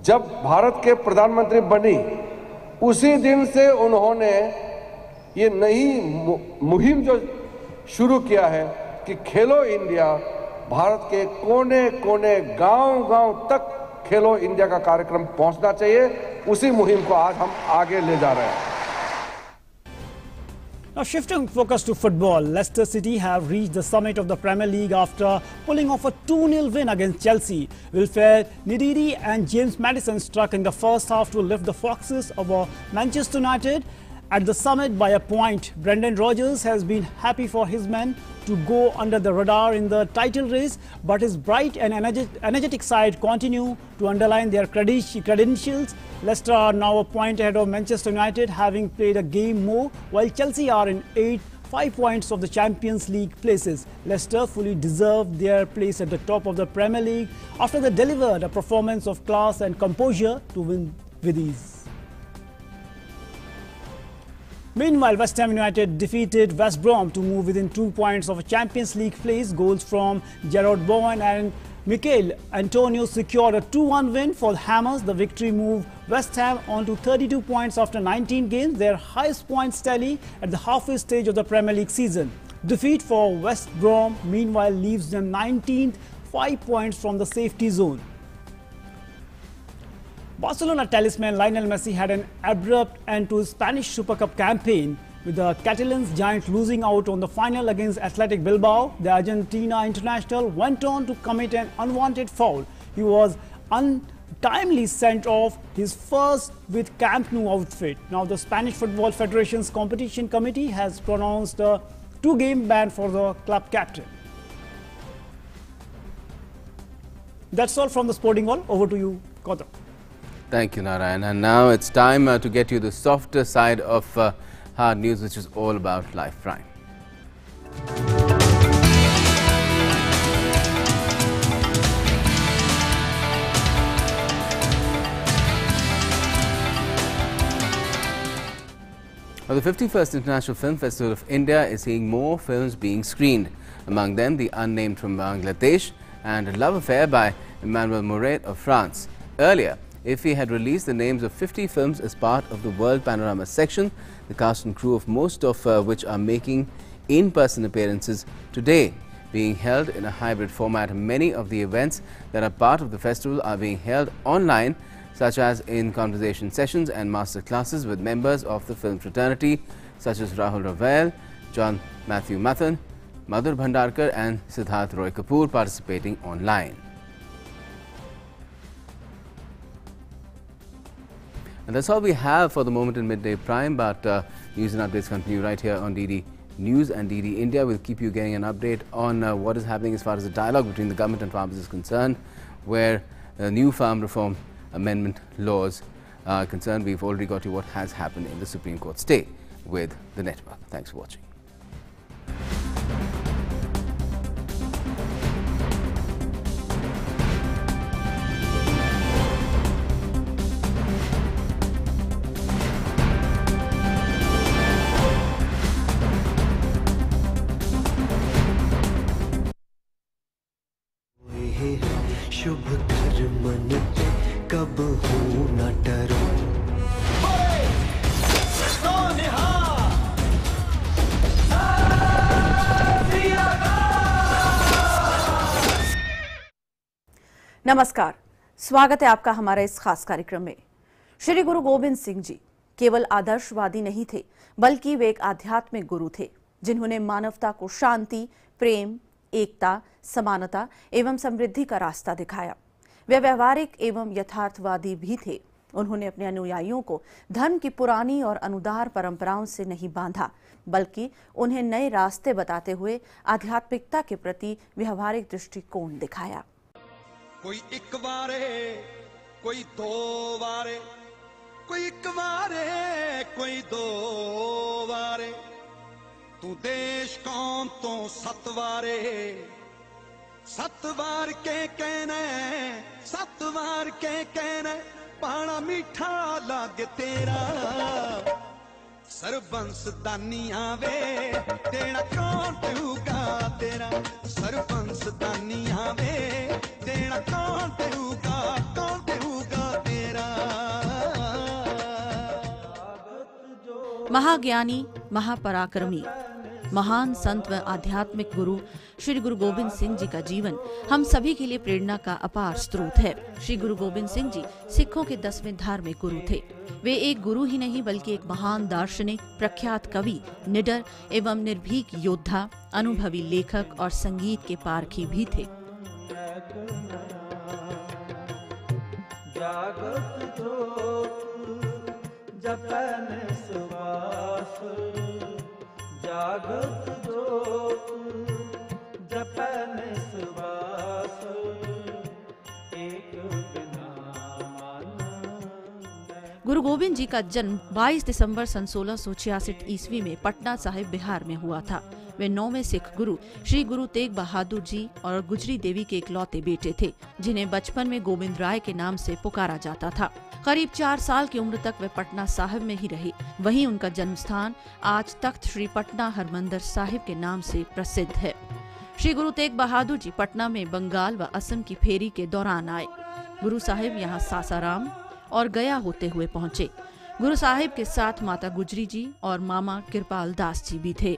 जब भारत के प्रधानमंत्री बनी उसी दिन से उन्होंने ये नई मुहिम जो शुरू किया है कि खेलो इंडिया, भारत के कोने कोने गांव-गांव तक खेलो इंडिया का कार्यक्रम पहुंचना चाहिए। उसी मुहिम को आज हम आगे ले जा रहे हैं। Now shifting focus to football, Leicester City have reached the summit of the Premier League after pulling off a 2-0 win against Chelsea. Wilfred Ndidi and James Maddison struck in the first half to lift the Foxes over Manchester United at the summit by a point. Brendan Rodgers has been happy for his men to go under the radar in the title race, but his bright and energetic side continue to underline their credentials. Leicester are now a point ahead of Manchester United, having played a game more, while Chelsea are in 5 points of the Champions League places. Leicester fully deserved their place at the top of the Premier League after they delivered a performance of class and composure to win with ease. Meanwhile, West Ham United defeated West Brom to move within 2 points of a Champions League place. Goals from Jarrod Bowen and Mikel Antonio secured a 2-1 win for the Hammers. The victory moved West Ham on to 32 points after 19 games, their highest points tally at the halfway stage of the Premier League season. Defeat for West Brom, meanwhile, leaves them 19th, 5 points from the safety zone. Barcelona talisman Lionel Messi had an abrupt end to his Spanish Super Cup campaign, with the Catalans giant losing out on the final against Athletic Bilbao. The Argentina international went on to commit an unwanted foul. He was untimely sent off his first with Camp Nou outfit. Now the Spanish Football Federation's competition committee has pronounced a 2-game ban for the club captain. That's all from the Sporting Wall. Over to you, Gautam. Thank you, Narayan. And now it's time to get you the softer side of hard news, which is all about Life Prime. Well, the 51st International Film Festival of India is seeing more films being screened. Among them, The Unnamed from Bangladesh and Love Affair by Emmanuel Mouret of France. Earlier, IFFI had released the names of 50 films as part of the World Panorama section, the cast and crew of most of which are making in-person appearances today. Being held in a hybrid format, many of the events that are part of the festival are being held online, such as in conversation sessions and master classes with members of the film fraternity, such as Rahul Raval, John Matthew Mathan, Madhur Bhandarkar and Siddharth Roy Kapoor participating online. And that's all we have for the moment in Midday Prime, but news and updates continue right here on DD News and DD India. We'll keep you getting an update on what is happening as far as the dialogue between the government and farmers is concerned, where new farm reform amendment laws are concerned. We've already got you what has happened in the Supreme Court stay with the network. Thanks for watching. शुभ कर मन पे कब हूँ न डरो। नमस्कार, स्वागत है आपका हमारा इस खास कार्यक्रम में। श्री गुरु गोविंद सिंह जी केवल आदर्शवादी नहीं थे, बल्कि वे एक आध्यात्मिक गुरु थे, जिन्होंने मानवता को शांति, प्रेम, एकता, समानता एवं समृद्धि का रास्ता दिखाया। वे व्यवहारिक एवं यथार्थवादी भी थे। उन्होंने अपने अनुयायियों को धर्म की पुरानी और अनुदार परंपराओं से नहीं बांधा, बल्कि उन्हें नए रास्ते बताते हुए आध्यात्मिकता के प्रति व्यवहारिक दृष्टिकोण दिखाया। कोई एक वारे, कोई दो वारे, कोई एक वारे, कोई दो वारे, तू देश कौम तो सतवारे, सतवार के कहने, सतवार के कहने, पाना मीठा लागे तेरा, सरबंस दानिया वे, तेरा कौन देगा तेरा, सरबंस दानिया वे, तेरा कौन देगा तेरा। महाज्ञानी, महापराक्रमी, महान संत व आध्यात्मिक गुरु श्री गुरु गोविंद सिंह जी का जीवन हम सभी के लिए प्रेरणा का अपार स्रोत है। श्री गुरु गोविंद सिंह जी सिखों के 10वें धार्मिक गुरु थे। वे एक गुरु ही नहीं बल्कि एक महान दार्शनिक, प्रख्यात कवि, निडर एवं निर्भीक योद्धा, अनुभवी लेखक और संगीत के पारखी भी थे। जागत तो जपन सुबह जागत जोत जपन सुबास एक बिना गुरु गोविंद जी का जन्म 22 दिसंबर सन 1666 ईस्वी में पटना साहिब बिहार में हुआ था। वे 9वें सिख गुरु श्री गुरु तेग बहादुर जी और गुजरी देवी के इकलौते बेटे थे, जिन्हें बचपन में गोविंद राय के नाम से पुकारा जाता था। करीब 4 साल की उम्र तक वे पटना साहिब में ही रहे। वहीं उनका जन्म स्थान आज तख्त श्री पटना हरमंदिर साहिब के नाम से प्रसिद्ध है। श्री गुरु तेग बहादुर जी पटना में बंगाल व असम की फेरी के दौरान आए। गुरु साहिब यहाँ सासाराम और गया होते हुए पहुँचे। गुरु साहिब के साथ माता गुजरी जी और मामा कृपाल दास जी भी थे।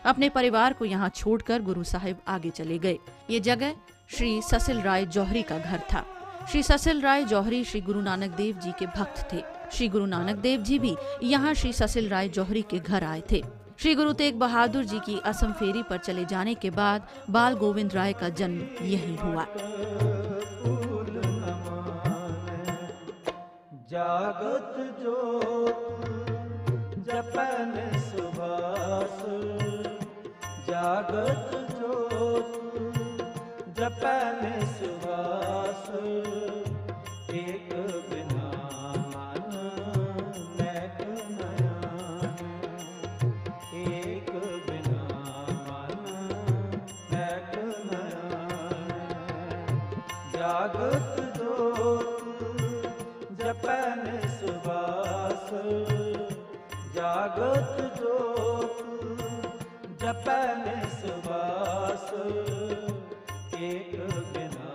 अपने परिवार को यहाँ छोड़कर गुरु साहिब आगे चले गए। ये जगह श्री ससिल राय जौहरी का घर था। श्री ससिल राय जौहरी श्री गुरु नानक देव जी के भक्त थे। श्री गुरु नानक देव जी भी यहाँ श्री ससिल राय जौहरी के घर आए थे। श्री गुरु तेग बहादुर जी की असम फेरी पर चले जाने के बाद बाल गोविंद राय का जन्म यही हुआ। जागत जोत जपन सुबास जागत जोत जपन सुबास एक बिना मन मैक नयन एक बिना मन मैक नयन जागत जोत जपन सुबास जागत जोत जपन सुबास एक बिना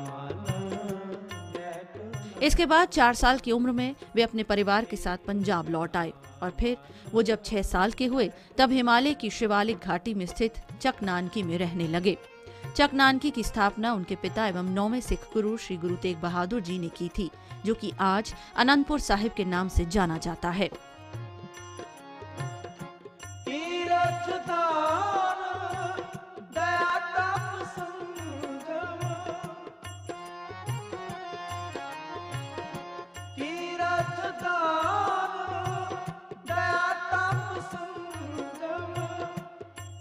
मन। इसके बाद 4 साल की उम्र में वे अपने परिवार के साथ पंजाब लौट आए और फिर वो जब 6 साल के हुए तब हिमालय की शिवालिक घाटी में स्थित चकनानकी में रहने लगे। चकनानकी की स्थापना उनके पिता एवं 9वें सिख गुरु श्री गुरु तेग बहादुर जी ने की थी, जो कि आज आनंदपुर साहिब के नाम से जाना जाता है।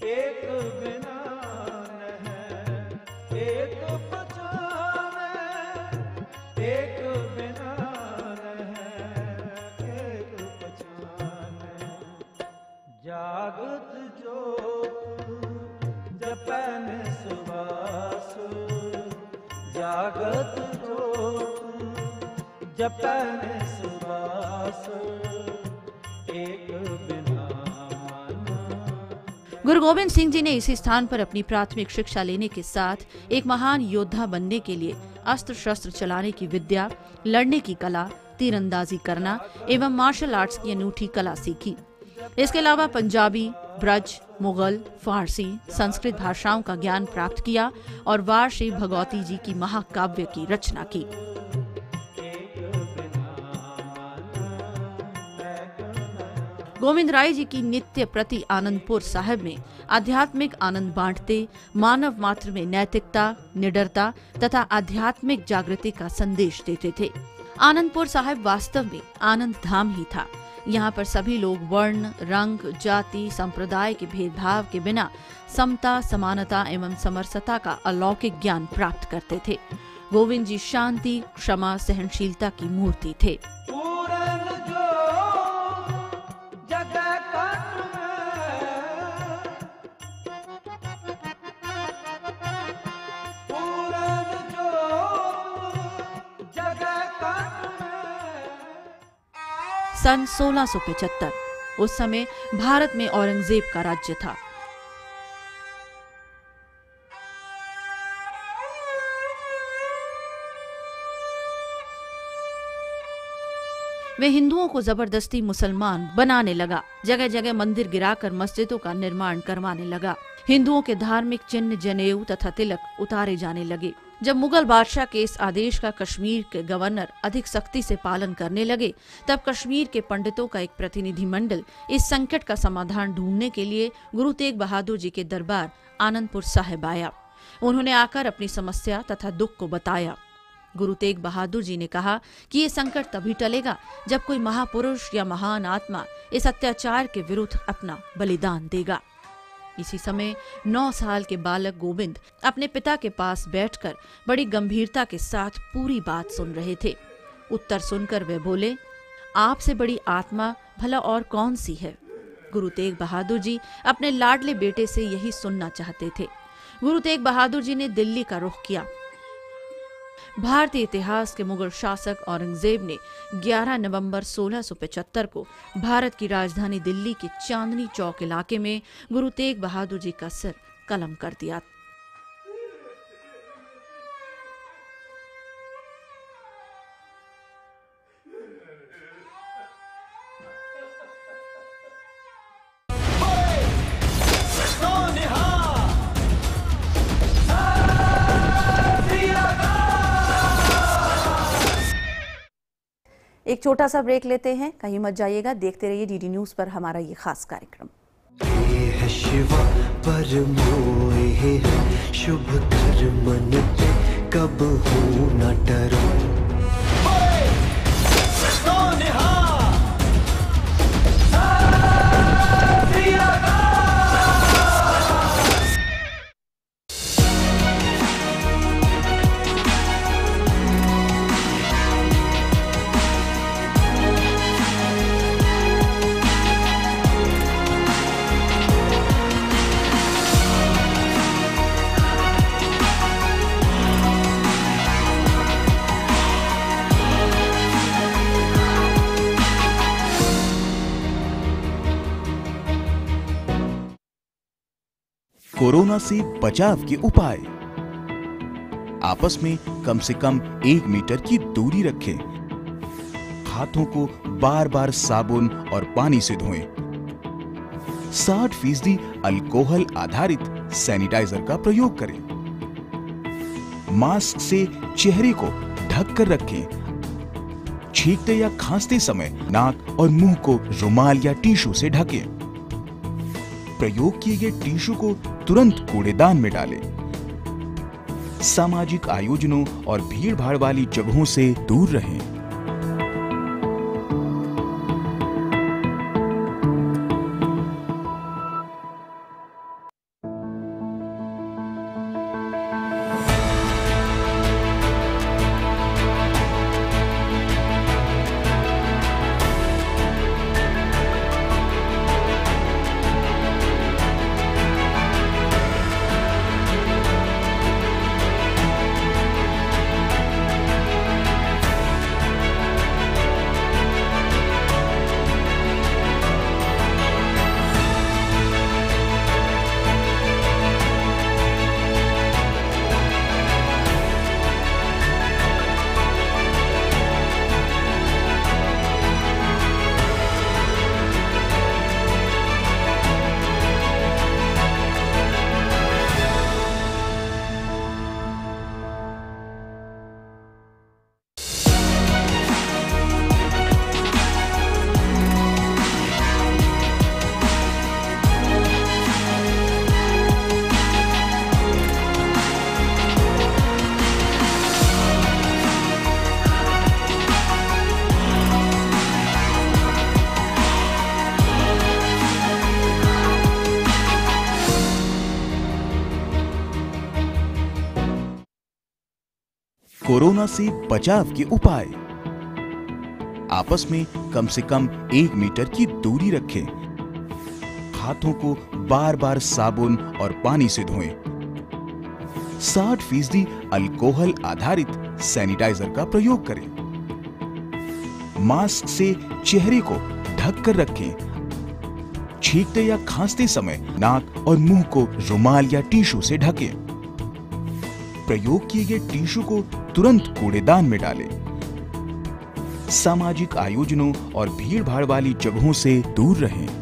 एक बिना एक पहचाने एक बिना एक पहचाने जागत जोत जपन सुबास जागत जोत जपन सुबास एक बिना। गुरु गोविंद सिंह जी ने इसी स्थान पर अपनी प्राथमिक शिक्षा लेने के साथ एक महान योद्धा बनने के लिए अस्त्र शस्त्र चलाने की विद्या, लड़ने की कला, तीरंदाजी करना एवं मार्शल आर्ट्स की अनूठी कला सीखी। इसके अलावा पंजाबी, ब्रज, मुगल, फारसी, संस्कृत भाषाओं का ज्ञान प्राप्त किया और वार श्री भगवती जी की महाकाव्य की रचना की। गोविंद राय जी की नित्य प्रति आनंदपुर साहिब में आध्यात्मिक आनंद बांटते, मानव मात्र में नैतिकता, निडरता तथा आध्यात्मिक जागृति का संदेश देते थे। आनंदपुर साहिब वास्तव में आनंद धाम ही था। यहाँ पर सभी लोग वर्ण, रंग, जाति, संप्रदाय के भेदभाव के बिना समता, समानता एवं समरसता का अलौकिक ज्ञान प्राप्त करते थे। गोविंद जी शांति, क्षमा, सहनशीलता की मूर्ति थे। सन 1675 उस समय भारत में औरंगजेब का राज्य था। वे हिंदुओं को जबरदस्ती मुसलमान बनाने लगा। जगह जगह मंदिर गिराकर मस्जिदों का निर्माण करवाने लगा। हिंदुओं के धार्मिक चिन्ह, जनेऊ तथा तिलक उतारे जाने लगे। जब मुगल बादशाह के इस आदेश का कश्मीर के गवर्नर अधिक सख्ती से पालन करने लगे, तब कश्मीर के पंडितों का एक प्रतिनिधिमंडल इस संकट का समाधान ढूंढने के लिए गुरु तेग बहादुर जी के दरबार आनंदपुर साहिब आया। उन्होंने आकर अपनी समस्या तथा दुख को बताया। गुरु तेग बहादुर जी ने कहा कि ये संकट तभी टलेगा जब कोई महापुरुष या महान आत्मा इस अत्याचार के विरुद्ध अपना बलिदान देगा। इसी समय 9 साल के बालक गोविंद अपने पिता के पास बैठकर बड़ी गंभीरता के साथ पूरी बात सुन रहे थे। उत्तर सुनकर वे बोले, आपसे बड़ी आत्मा भला और कौन सी है? गुरु तेग बहादुर जी अपने लाडले बेटे से यही सुनना चाहते थे। गुरु तेग बहादुर जी ने दिल्ली का रुख किया। भारतीय इतिहास के मुगल शासक औरंगजेब ने 11 नवंबर 1675 को भारत की राजधानी दिल्ली के चांदनी चौक इलाके में गुरु तेग बहादुर जी का सिर कलम कर दिया। एक छोटा सा ब्रेक लेते हैं, कहीं मत जाइएगा, देखते रहिए डीडी न्यूज पर हमारा ये खास कार्यक्रम। है शिवा परमोए है शुभ कर्म नित्य कब हो न डरो। कोरोना से बचाव के उपाय। आपस में कम से कम 1 मीटर की दूरी रखें। हाथों को बार बार साबुन और पानी से धोएं। 60% अल्कोहल आधारित सैनिटाइजर का प्रयोग करें। मास्क से चेहरे को ढक कर रखें। छींकते या खांसते समय नाक और मुंह को रुमाल या टिश्यू से ढकें। प्रयोग किए गए टिश्यू को तुरंत कूड़ेदान में डालें। सामाजिक आयोजनों और भीड़-भाड़ वाली जगहों से दूर रहें। कोरोना से बचाव के उपाय। आपस में कम से कम 1 मीटर की दूरी रखें। हाथों को बार बार साबुन और पानी से धोएं। 60% अल्कोहल आधारित सैनिटाइजर का प्रयोग करें। मास्क से चेहरे को ढक कर रखें। छींकते या खांसते समय नाक और मुंह को रुमाल या टिश्यू से ढकें। प्रयोग किए गए टिश्यू को तुरंत कूड़ेदान में डालें। सामाजिक आयोजनों और भीड़-भाड़ वाली जगहों से दूर रहें।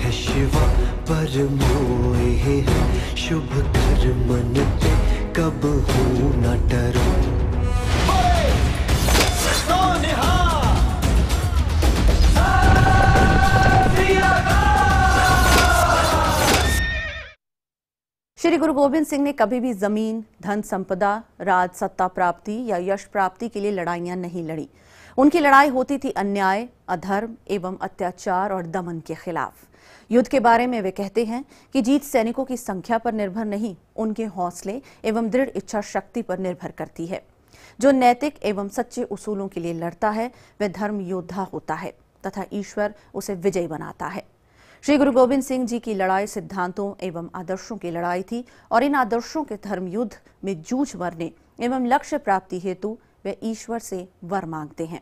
है शिवा पर मोए है शुभ कर मन पे कब हूँ न डरो। श्री गुरु गोविंद सिंह ने कभी भी जमीन, धन संपदा, राज सत्ता प्राप्ति या यश प्राप्ति के लिए लड़ाइयां नहीं लड़ी। उनकी लड़ाई होती थी अन्याय, अधर्म एवं अत्याचार और दमन के खिलाफ। युद्ध के बारे में वे कहते हैं कि जीत सैनिकों की संख्या पर निर्भर नहीं, उनके हौसले एवं दृढ़ इच्छा शक्ति पर निर्भर करती है। जो नैतिक एवं सच्चे उसूलों के लिए लड़ता है वह धर्म योद्धा होता है तथा ईश्वर उसे विजयी बनाता है। श्री गुरु गोविंद सिंह जी की लड़ाई सिद्धांतों एवं आदर्शों की लड़ाई थी और इन आदर्शों के धर्म युद्ध में जूझ मरने एवं लक्ष्य प्राप्ति हेतु वे ईश्वर से वर मांगते हैं।